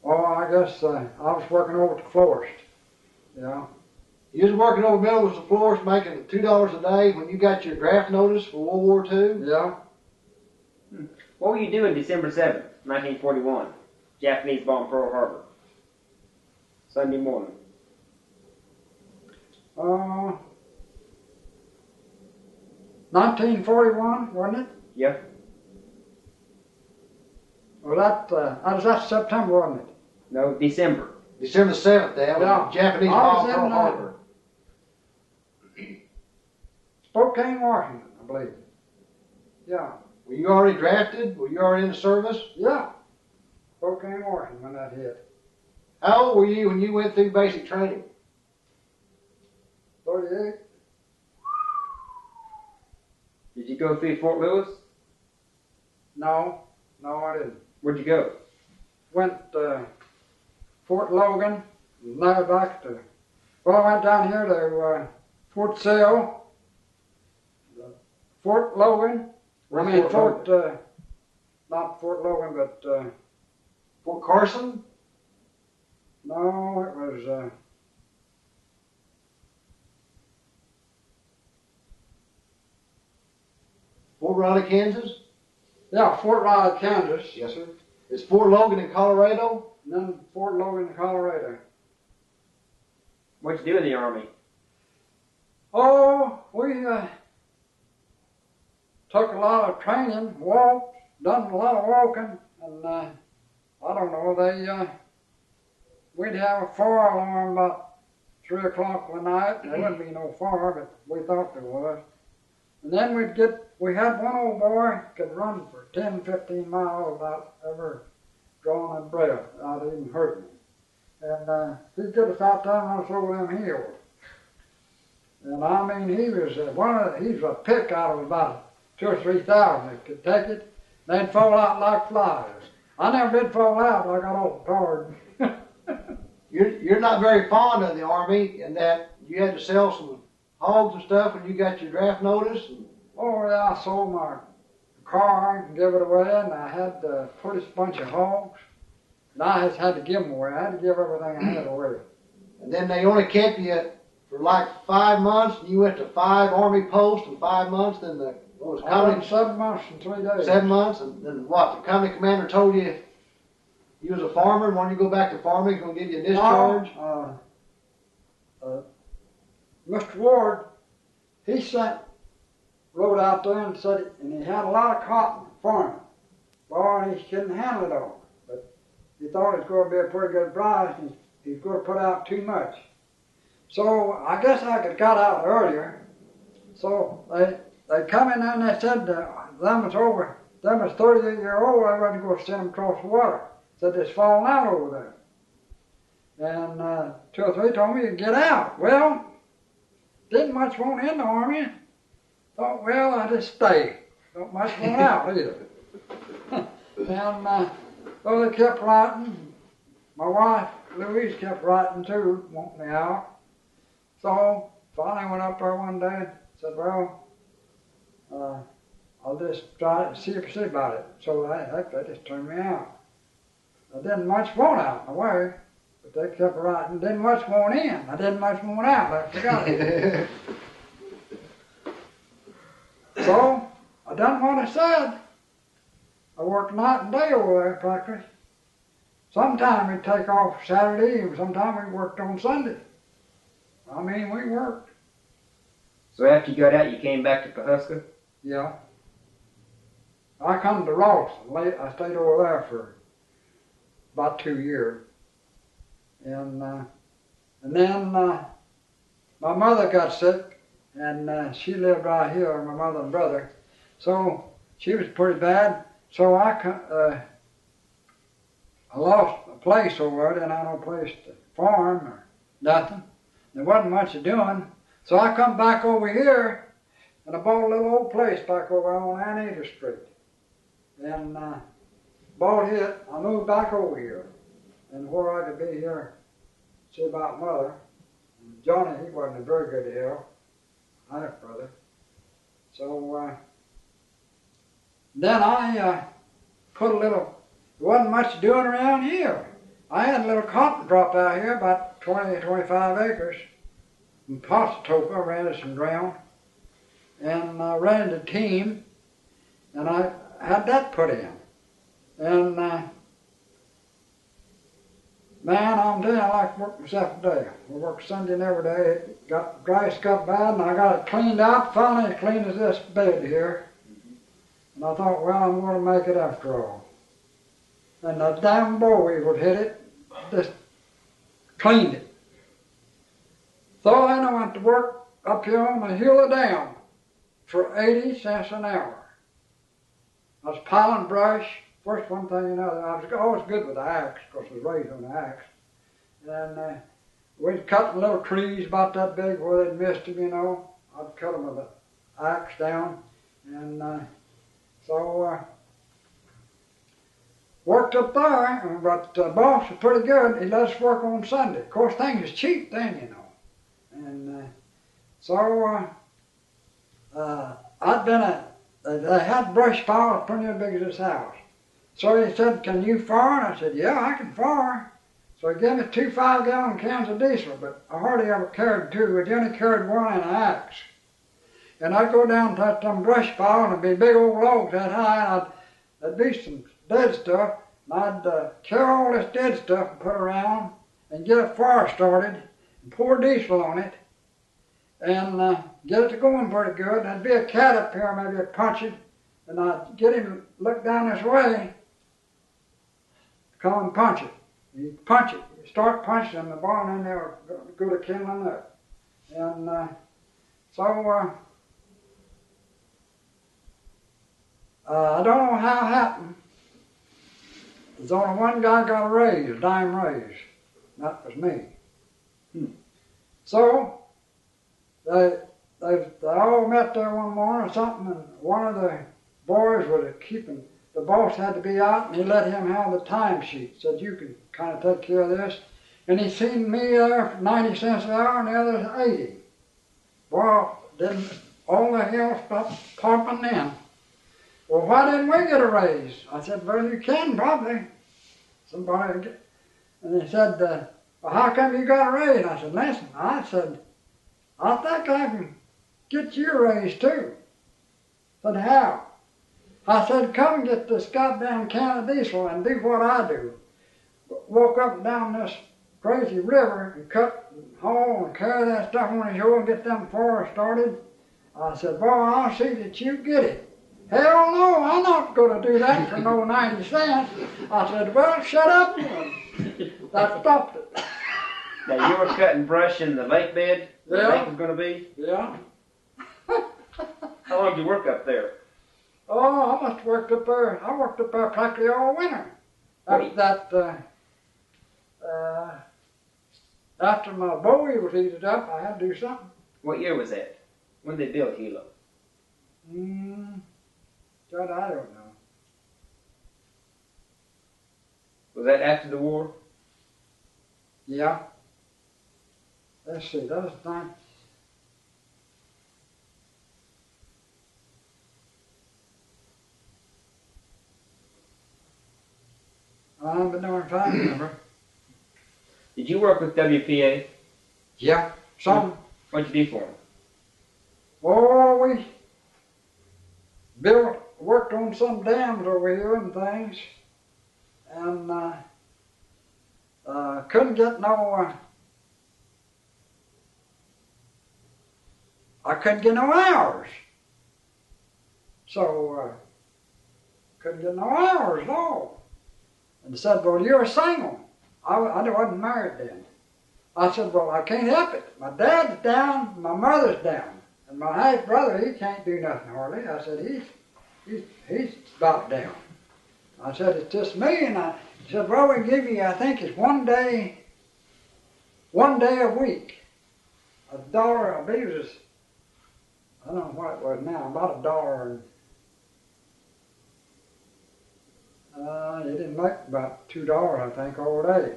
Oh, I guess I was working over at the florist. Yeah. You was working over middle of the florist making $2 a day when you got your draft notice for World War II? Yeah. What were you doing December 7th, 1941? Japanese bomb Pearl Harbor. Sunday morning. 1941, wasn't it? Yeah. Well, that was that September, wasn't it? No, December. December 7th, Dad. Yeah. Japanese I bomb was Pearl in, Harbor. Spokane, Washington, I believe. Yeah. Were you already drafted? Were you already in the service? Yeah. Spokane, Washington, when that hit. How old were you when you went through basic training? 38. Did you go through Fort Lewis? No, I didn't. Where'd you go? Went Fort Logan, now back to, well, I went down here to Fort Sill, Fort Logan, I mean Fort, not Fort Logan, but Fort Carson? no, it was Fort Riley, Kansas? yeah, Fort Riley, Kansas. Yes, sir. Is Fort Logan in Colorado? And then Fort Logan, Colorado. What'd you do in the Army? Oh, we took a lot of training, walked, done a lot of walking, and I don't know, we'd have a fire alarm about 3 o'clock one night. There wouldn't be no fire, but we thought there was. And then we had one old boy could run for 10, 15 miles about every drawing a breath without even hurting me. And he'd get us out there and us over them hills. And I mean, he was he's a pick out of about 2,000 or 3,000 that could take it. They'd fall out like flies. I never did fall out. I got off hard. You're not very fond of the Army, in that you had to sell some hogs and stuff when you got your draft notice. Oh yeah, I sold my car and give it away, and I had to purchase a bunch of hogs. And I just had to give them away. I had to give everything I had away. And then they only kept you for like 5 months, and you went to 5 Army posts in 5 months. Then the company 7 months and 3 days. 7 months, and then what? The company commander told you you was a farmer, and when you go back to farming, he's going to give you a discharge. Mr. Ward, he rode out there and said, and he had a lot of cotton farming. Boy, and he couldn't handle it all. But he thought it was going to be a pretty good price, and he's going to put out too much. So I guess I could got out earlier. So they come in there and they said them was 38-year-old, I wasn't going to send them across the water. Said it's falling out over there. And 2 or 3 told me to get out. Well, didn't much want in the Army. Thought, well, I just stay. Don't much want out either. And so they kept writing. My wife, Louise, kept writing too, wanting me out. So finally went up there one day and said, well, I'll just try to see about it. So they just turned me out. I didn't much want out in a way, but they kept writing. Didn't much want in. I didn't much want out. I forgot it. So I done what I said. I worked night and day over there practically. Sometime we'd take off Saturday, and sometime we worked on Sunday. I mean, we worked. So after you got out, you came back to Pawhuska? Yeah. I come to Ross. I stayed over there for about 2 years. And then my mother got sick, and she lived right here, my mother and brother. So she was pretty bad. So I lost a place over there. Didn't have no place to farm or nothing. There wasn't much of doing. So I come back over here, and I bought a little old place back over on Anita Street. And bought it. I moved back over here. And where I could be here, see about mother. And Johnny, he wasn't very good to help. Half brother. So then I put a little, there wasn't much doing around here. I had a little cotton crop out here, about 20, 25 acres. In Potsatoka, rented some ground. And I rented a team, and I had that put in. And man, I'm telling you, I like to work myself today. I work Sunday and every day. It got grass got bad, and I got it cleaned out. Finally, as clean as this bed here. And I thought, well, I'm going to make it after all. And the damn boll weevil hit it, just cleaned it. So then I went to work up here on the hill of Dam for 80 cents an hour. I was piling brush. First one thing you know, I was always good with the axe, because I was raised on the axe. And we'd cut little trees about that big where they'd missed them, you know. I'd cut them with the axe down. And so worked up there, but the boss was pretty good. He let us work on Sunday. Of course, things was cheap then, you know. And so I'd been they had brush piles pretty big as this house. So he said, can you fire? And I said, yeah, I can fire. So he gave me 2 5-gallon cans of diesel, but I hardly ever carried 2. I only carried 1 and an axe. And I'd go down to some brush pile, and it'd be big old logs that high, and there'd be some dead stuff. And I'd carry all this dead stuff and put around and get a fire started and pour diesel on it and get it to going pretty good. There'd be a cat up here, maybe I'd punch it, and I'd get him to look down this way, come and punch it. You punch it, you start punching them, the barn in there will go to kindling up. And so I don't know how it happened. There's only one guy got a raise, a dime raise. That was me. So, they all met there one morning or something, and one of the boys was keeping, the boss had to be out, and he let him have the timesheet. Said, you can kind of take care of this. And he seen me there for 90 cents an hour, and the others 80. Well, then all the hell stopped pumping then. Well, why didn't we get a raise? I said, well, you can probably. Somebody, and he said, well, how come you got a raise? I said, listen, I think I can get you a raise too. I said, how? I said, come and get this goddamn can of diesel and do what I do. Walk up and down this crazy river and cut and haul and carry that stuff on his shoulder and get them forests started. I said, boy, I'll see that you get it. Hell no, I'm not going to do that for no 90 cents. I said, well, shut up. That stopped it. Now, you were cutting brush in the lake bed? Where Yeah. the lake was going to be? Yeah. How long did you work up there? Oh, I must have worked up there. I worked up there practically all winter. After my bowie was heated up, I had to do something. What year was that? When did they build Hilo? God, I don't know. Was that after the war? Yeah. Let's see, that was nice. I've been doing fine, remember? Did you work with WPA? Yeah. Some. What'd you do for them? Oh, we worked on some dams over here and things, and couldn't get no, I couldn't get no hours. So, couldn't get no hours at all. And they said, well, you're single. I wasn't married then. I said, well, I can't help it. My dad's down, my mother's down. And my half brother, he can't do nothing hardly. I said, he's about down. I said, it's just me. And I said, well, we give you, I think it's one day a week. $1, I believe it was, I don't know what it was now, about $1. It didn't make about $2, I think, all day.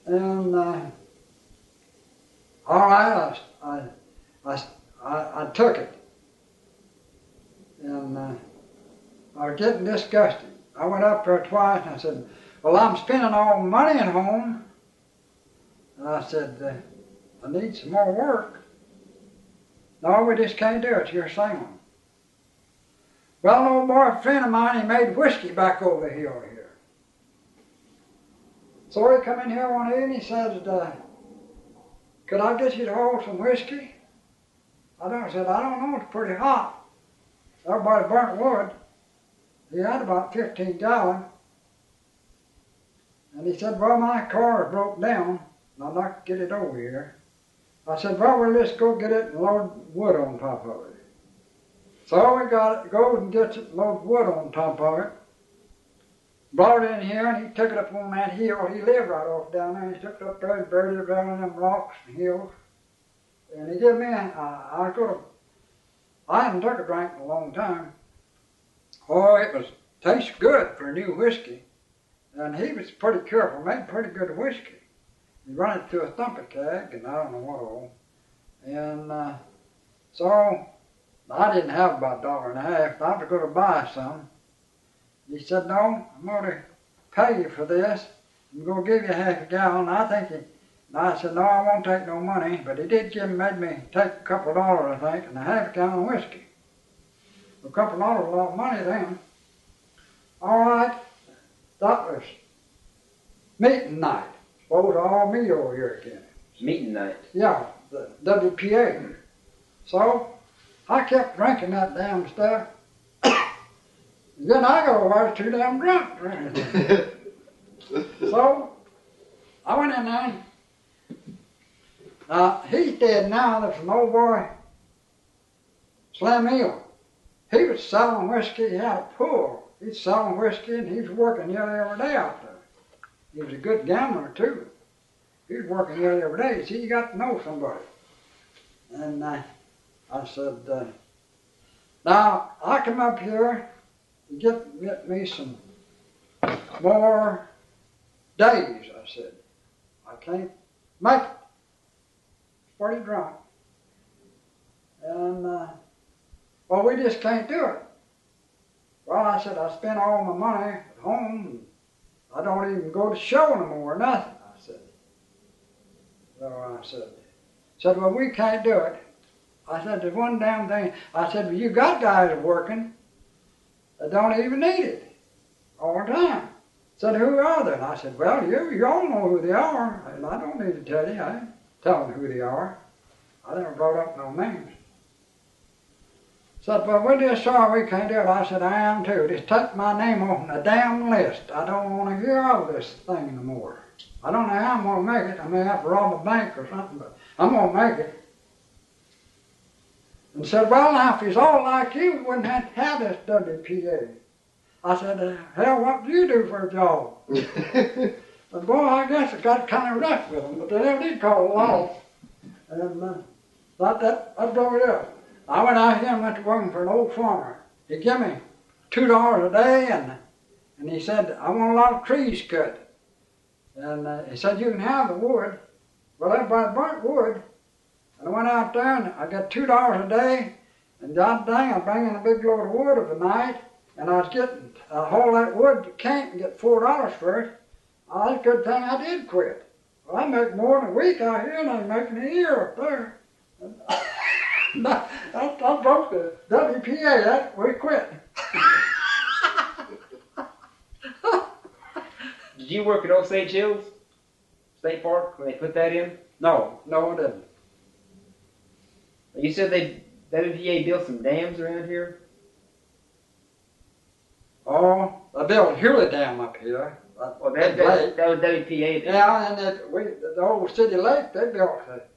And all right, I took it, and I was getting disgusted. I went up there twice, and I said, "Well, I'm spending all my money at home." And I said, "I need some more work." "No, we just can't do it. You're single." Well, an old boy, a friend of mine, he made whiskey back over the hill here. So he come in here one evening, he said, could I get you to hold some whiskey? I said, I don't know, it's pretty hot. Everybody burnt wood. He had about 15 gallons. And he said, well, my car is broke down, and I'd like to get it over here. I said, well, we'll just go get it and load wood on top of it. So we got it, goes and gets it, loads wood on top of it. Brought it in here, and he took it up on that hill. He lived right off down there. He took it up there and buried it down in them rocks and hills. And he gave me, I hadn't took a drink in a long time. Oh, it tastes good for a new whiskey. And he was pretty careful, made pretty good whiskey. He run it through a thumping keg, and I don't know what all. And so I didn't have about $1.50. I was going to buy some. He said, no, I'm going to pay you for this. I'm going to give you half a gallon. And I said, no, I won't take no money. But he did made me take a couple of dollars, I think, and a half a gallon of whiskey. A couple of dollars was a lot of money then. All right, that was meeting night. Supposed to all meet over here again. Meeting night? Yeah, the WPA. So I kept drinking that damn stuff. Then I got over too damn drunk drinking. So I went in there. He's dead now. There's an old boy, Slim Hill. He was selling whiskey. He had a pool. He's selling whiskey and he's working nearly every day out there. He was a good gambler too. He was working nearly every day. See, you got to know somebody. And I said, now I come up here to get me some more days. I said, I can't make it. Pretty drunk. And, well, we just can't do it. Well, I said, I spent all my money at home. And I don't even go to show no more, nothing, I said. So I said, well, we can't do it. I said, there's one damn thing. I said, well, you got guys working that don't even need it all the time. Said, who are they? And I said, well, you all know who they are. And I don't need to tell you. I ain't telling who they are. I never brought up no names. Said, well, we're just sorry we can't do it. I said, I am too. Just take my name off the damn list. I don't want to hear of this thing no more. I don't know how I'm going to make it. I may have to rob a bank or something, but I'm going to make it. And said, well, now, if he's all like you, we wouldn't have to have this WPA. I said, hell, what do you do for a job? But boy, I guess it got kind of rough with them, but they never did call it law. And that blew it up. I went out here and went to working for an old farmer. He gave me $2 a day, and he said, I want a lot of trees cut. And he said, you can have the wood. Well, everybody burnt wood. And I went out there, and I got $2 a day, and God dang, I bring in a big load of wood of the night, and I was getting a whole that wood to camp and get $4 for it. Oh, that's a good thing I did quit. Well, I make more in a week out here than I'm making a year up there. I broke the WPA, we quit. Did you work at Osage Hills State Park when they put that in? No, I didn't. You said WPA built some dams around here? Oh, they built Hewlett Dam up here. Well, that was WPA. Yeah, and the old city lake, they built it.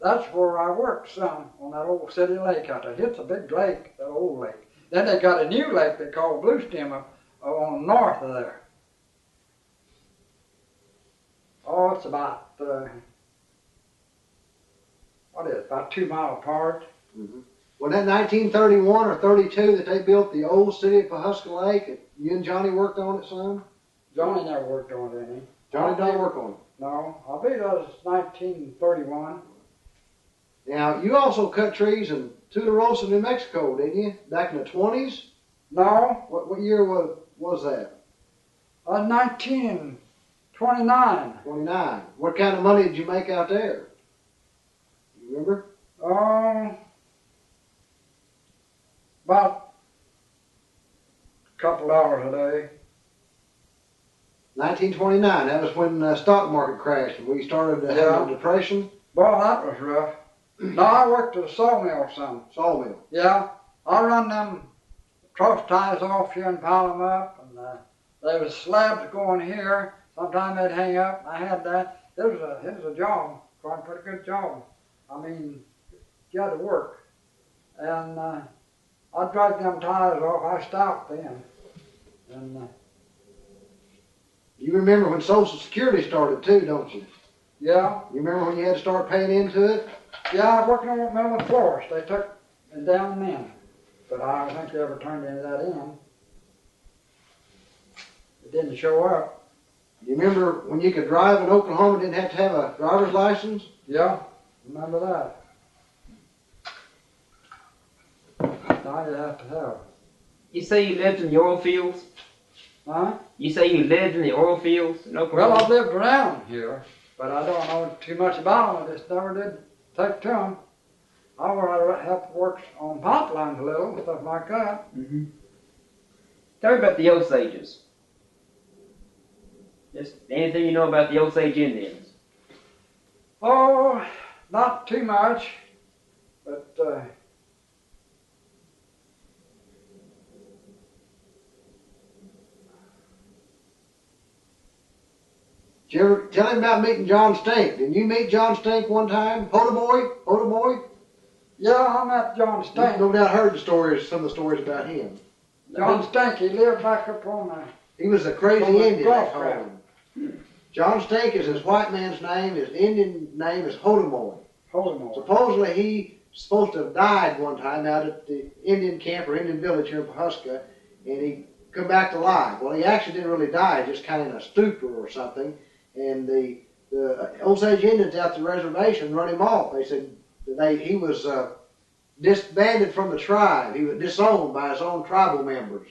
That's where I worked some, on that old city lake out there. It's a big lake, that old lake. Then they got a new lake they call Blue Stem up on the north of there. Oh, it's about, about 2 miles apart. Mm-hmm. Was that 1931 or 32 that they built the old city at Pawhuska Lake? You and Johnny worked on it some? Johnny never worked on it any. Johnny didn't work on it? No, I believe that was 1931. Now, you also cut trees in Tularosa, New Mexico, didn't you? Back in the 20s? No. What year was that? 1929. 29. What kind of money did you make out there? You remember? About a couple hours a day. 1929. That was when the stock market crashed and we started to have a depression. Boy, that was rough. No, I worked at a sawmill some. Sawmill? Yeah. I run them cross ties off here and pile them up. And there was slabs going here. Sometimes they'd hang up. I had that. It was a job. Quite a pretty good job. I mean, you had to work. And I'd drag them ties off. I stopped then. And you remember when Social Security started too, don't you? Yeah. You remember when you had to start paying into it? Yeah, I was working on a mill in Florence. They took it down then. But I don't think they ever turned any of that in. It didn't show up. You remember when you could drive in Oklahoma, didn't have to have a driver's license? Yeah, remember that. Now you have to have it. You say you lived in the oil fields? Huh? You say you lived in the oil fields in Oklahoma? Well, I've lived around here, but I don't know too much about them. I just never did take to them. I helped work on pipelines a little, stuff like that. Mm-hmm. Tell me about the Osages. Just anything you know about the Osage Indians. Oh, not too much, but Did you ever tell him about meeting John Stink? Didn't you meet John Stink one time? Hoda Boy? yeah, I met John Stink. You no doubt heard some of the stories about him. John Stink, he lived back up on the... He was a crazy From the Indian, they Gulf called Route. him. John Stink is his white man's name. His Indian name is Hodemoy. Hodemoy. Supposedly he's supposed to have died one time out at the Indian camp or Indian village here in Pawhuska, and he come back to life. Well, he actually didn't really die, just kind of in a stupor or something. And the Osage Indians out the reservation run him off. They said he was disbanded from the tribe. He was disowned by his own tribal members.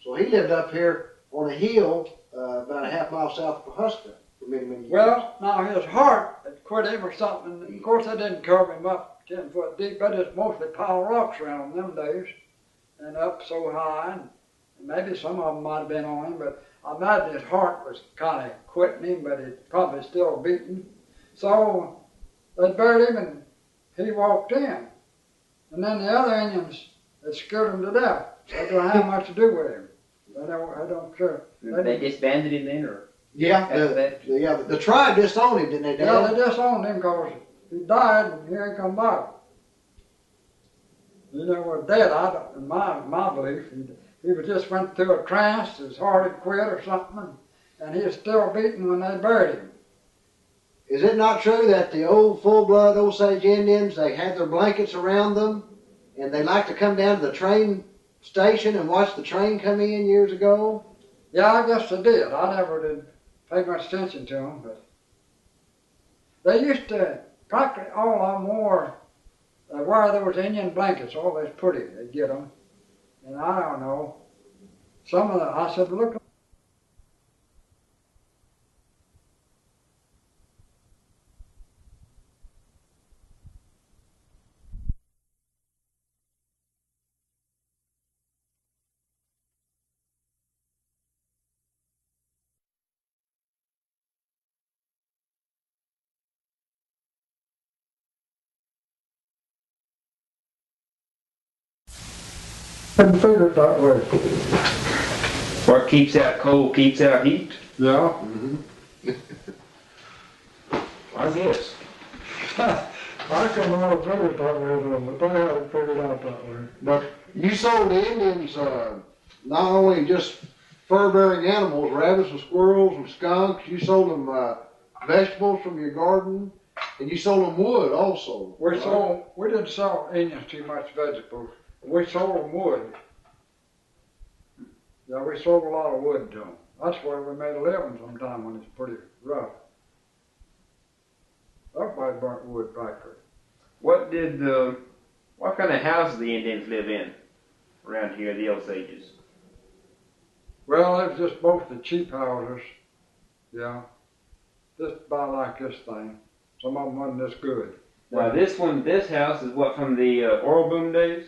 So he lived up here on a hill about a half mile south of Pawhuska for many, many years. Well, now his heart had quit him or something. Of course, they didn't cover him up 10 foot deep, but it's mostly pile of rocks around them days. And up so high, and maybe some of them might have been on him, but I imagine his heart was kind of quitting him, but it's probably still beating. So they buried him, and he walked in. And then the other Indians had scared him to death. They don't have much to do with him. I don't care. They disbanded him then, or? Yeah, the tribe disowned him, didn't they, Dad? Yeah, they disowned him because he died and he ain't come back. He never was dead, in my belief. He just went through a trance, his heart had quit or something, and he was still beating when they buried him. Is it not true that the old full-blood Osage Indians, they had their blankets around them, and they liked to come down to the train station and watch the train come in years ago? Yeah, I guess they did. I never did pay much attention to them, but they used to, practically all of them wore, wear those Indian blankets, always pretty, they'd get them. And I don't know, some of them, I said, look. Couldn't figure it that way. What keeps out cold keeps out heat? Yeah. Mm-hmm. I guess. I couldn't have figured it that way, but they had it figured out that way. But you sold the Indians not only just fur-bearing animals, rabbits and squirrels and skunks, you sold them vegetables from your garden, and you sold them wood also. We didn't sell Indians too much vegetables. We sold them wood. Yeah, we sold a lot of wood to them. That's where we made a living sometime when it's pretty rough. Everybody burnt wood back there. What kind of houses the Indians live in around here, the Osages? Well, it was just mostly cheap houses. Yeah. Just about like this thing. Some of them wasn't this good. Now this house is what, from the oil boom days?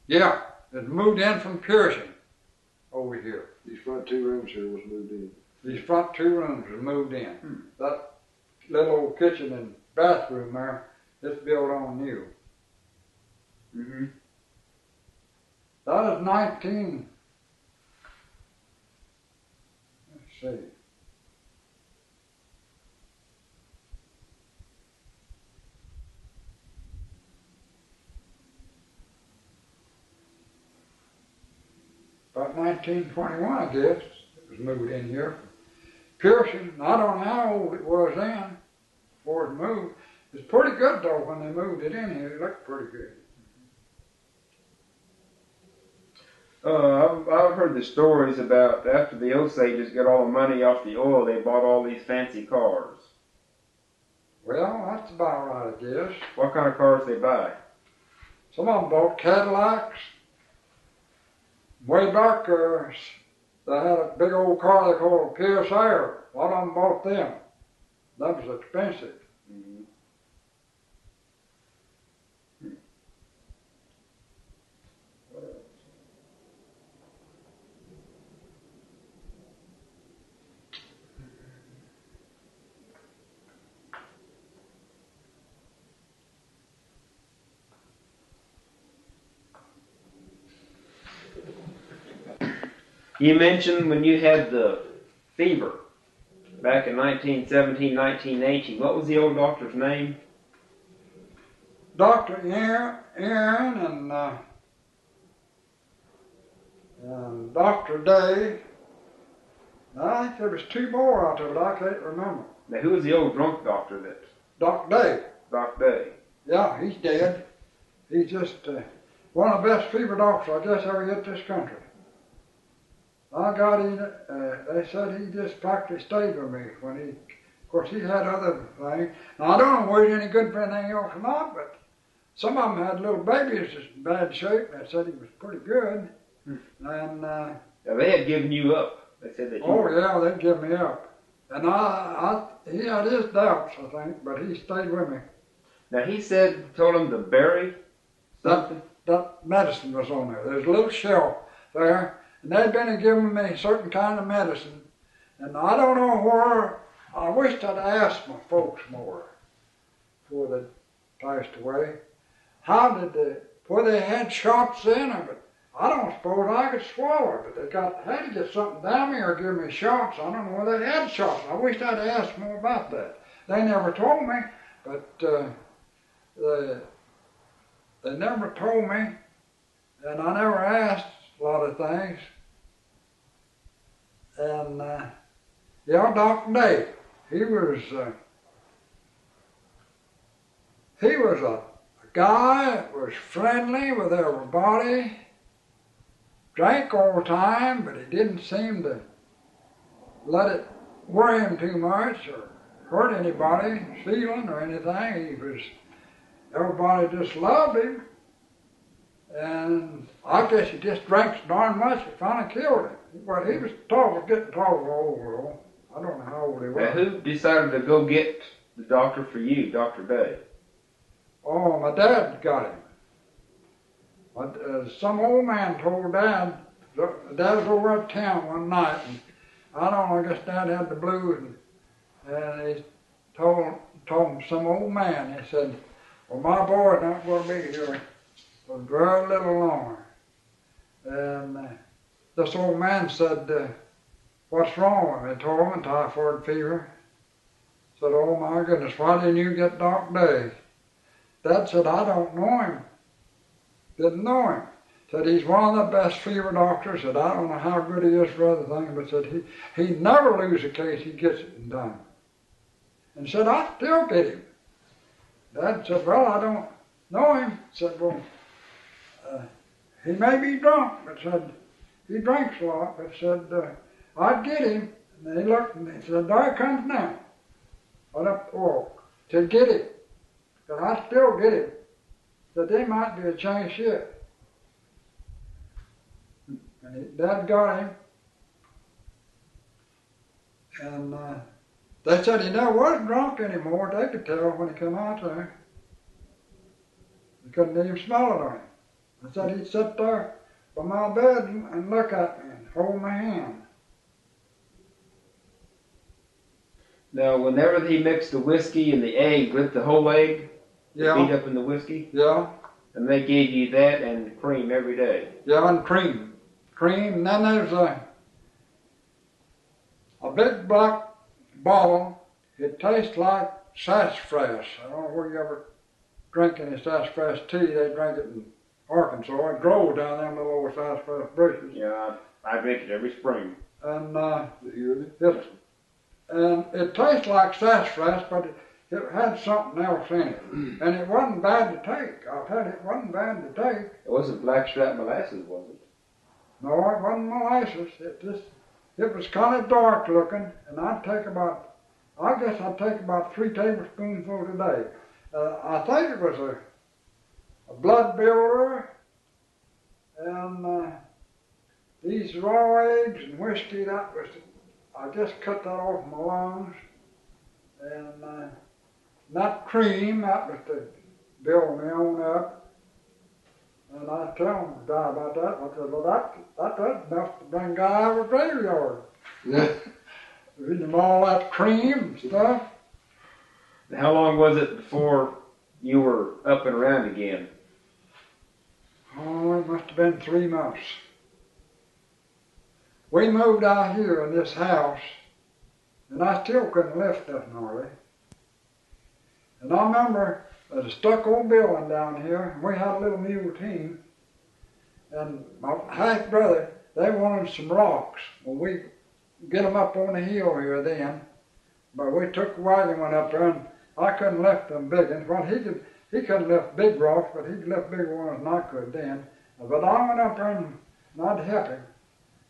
Yeah, it moved in from Pearson over here. These front two rooms here was moved in. These front two rooms were moved in. That little old kitchen and bathroom there, it's built on new. Mm-hmm. That is 19. Let's see. About 1921, I guess, it was moved in here. Pearson, I don't know how old it was then, before it moved. It was pretty good though when they moved it in here. It looked pretty good. I've heard the stories about after the Osages got all the money off the oil, they bought all these fancy cars. Well, that's about right, I guess. What kind of cars they buy? Some of them bought Cadillacs. Way back, they had a big old car they called a Pierce Air. A lot of them bought them. That was expensive. Mm-hmm. You mentioned when you had the fever back in 1917, 1918. What was the old doctor's name? Dr. Aaron and And Dr. Day, I think there was two more out there, but I can't remember. Now, who was the old drunk doctor that? Dr. Day. Doc Day. Yeah, he's dead. He's just one of the best fever doctors I guess ever hit this country. I got in, they said he just practically stayed with me when he, of course he had other things. Now I don't know whether he's any good for anything else or not, but some of them had little babies in bad shape, and they said he was pretty good. And now, they had given you up. They said that you yeah, they'd give me up. And he had his doubts, I think, but he stayed with me. Now, he said, told him to bury something. That medicine was on there. There's a little shelf there, and they'd been giving me a certain kind of medicine. And I don't know where, I wished I'd asked my folks more before they passed away. How did where they had shots in of it, I don't suppose I could swallow it, but they had to get something down me or give me shots. I don't know where they had shots. I wished I'd asked more about that. They never told me, but they never told me, and I never asked a lot of things. And yeah, Dr. Day, he was a guy that was friendly with everybody, drank all the time, but he didn't seem to let it worry him too much or hurt anybody's feeling or anything. Everybody just loved him, and I guess he just drank so darn much it finally killed him. But he was getting tall old. I don't know how old he was. Now, who decided to go get the doctor for you, Dr. Day? Oh, my dad got him. Some old man told Dad, Dad was over at town one night, and I don't know, I guess Dad had the blues, and he told him some old man, he said, well, my boy's not going to be here for very little longer. And this old man said, what's wrong with him? He told him typhoid fever. Said, oh my goodness, why didn't you get Doc Day? Dad said, I don't know him. Didn't know him. Said, he's one of the best fever doctors. Said, I don't know how good he is for other things, but said, he never loses a case, he gets it done. And said, I still get him. Dad said, well, I don't know him. Said, well, he may be drunk, but said, he drinks a lot, but said, I'd get him. And he looked and he said, there he comes now. Went up the walk. Said, get him. Said, I still get him. Said, there might be a chance yet. And Dad got him. And they said he never was drunk anymore. They could tell when he come out there. They couldn't even smell it on him. I said he'd sit there by my bed and look at me and hold my hand. Now, whenever he mixed the whiskey and the egg with the whole egg, yeah, beat up in the whiskey, yeah, and they gave you that and cream every day. Yeah, and cream, and then there's a big black bottle. It tastes like sassafras. I don't know where you ever drink any sassafras tea. They drink it in Arkansas. It grows down them little old sassafras bushes. Yeah, I drink it every spring. And it tastes like sassafras, but it had something else in it. And it wasn't bad to take. I'll tell you, it wasn't bad to take. It wasn't blackstrap molasses, was it? No, it wasn't molasses. It was kind of dark looking, and I'd take about 3 tablespoonfuls a day. I think it was a blood builder, and these raw eggs and whiskey, I just cut that off my lungs. And that cream, that was to build me on up. And I tell the guy about that. I said, well, that's enough to bring a guy out of a graveyard. Yeah. Feeding him all that cream and stuff. How long was it before you were up and around again? Oh, it must have been 3 months. We moved out here in this house, and I still couldn't lift nothing hardly. And I remember there's a stucco building down here, and we had a little mule team. And my half brother, they wanted some rocks. Well, we get them up on the hill here then, but we took the wagon, went up there, and I couldn't lift them big ones. Well, he couldn't lift big rocks, but he could lift bigger ones than I could then. But I went up there and I'd help him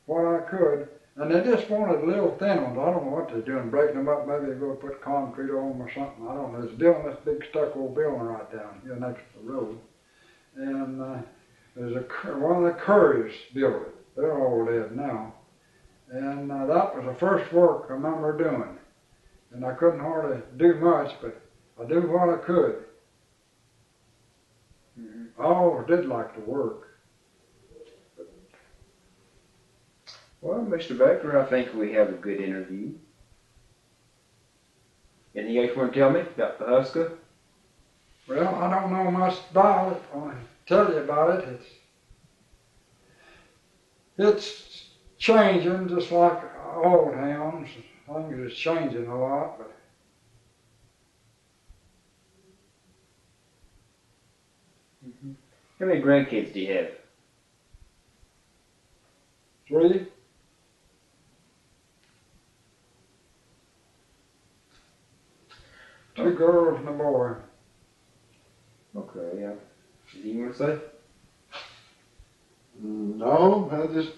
what I could. And they just wanted little thin ones. I don't know what they're doing, breaking them up. Maybe they're going to put concrete on them or something. I don't know. There's building this big stucco building right down here next to the road. And there's one of the Currys built it. They're all dead now. And that was the first work I remember doing. And I couldn't hardly do much, but I do what I could. I always did like to work. Well, Mr. Baker, I think we have a good interview. Anything else you want to tell me about the Husker? Well, I don't know much about it. I can tell you about it. It's changing just like old hounds. Things is changing a lot, but How many grandkids do you have? 3. 2 girls and a boy. Okay, yeah. Anything you want to say? No, I just,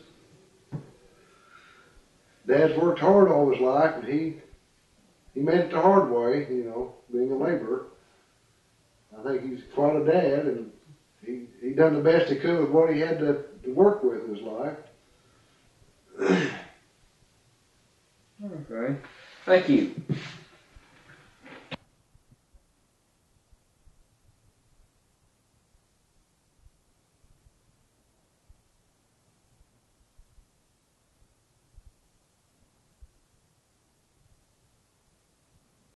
Dad's worked hard all his life, and he made it the hard way, you know, being a laborer. I think he's quite a dad, and he done the best he could with what he had to work with in his life. Okay. Thank you.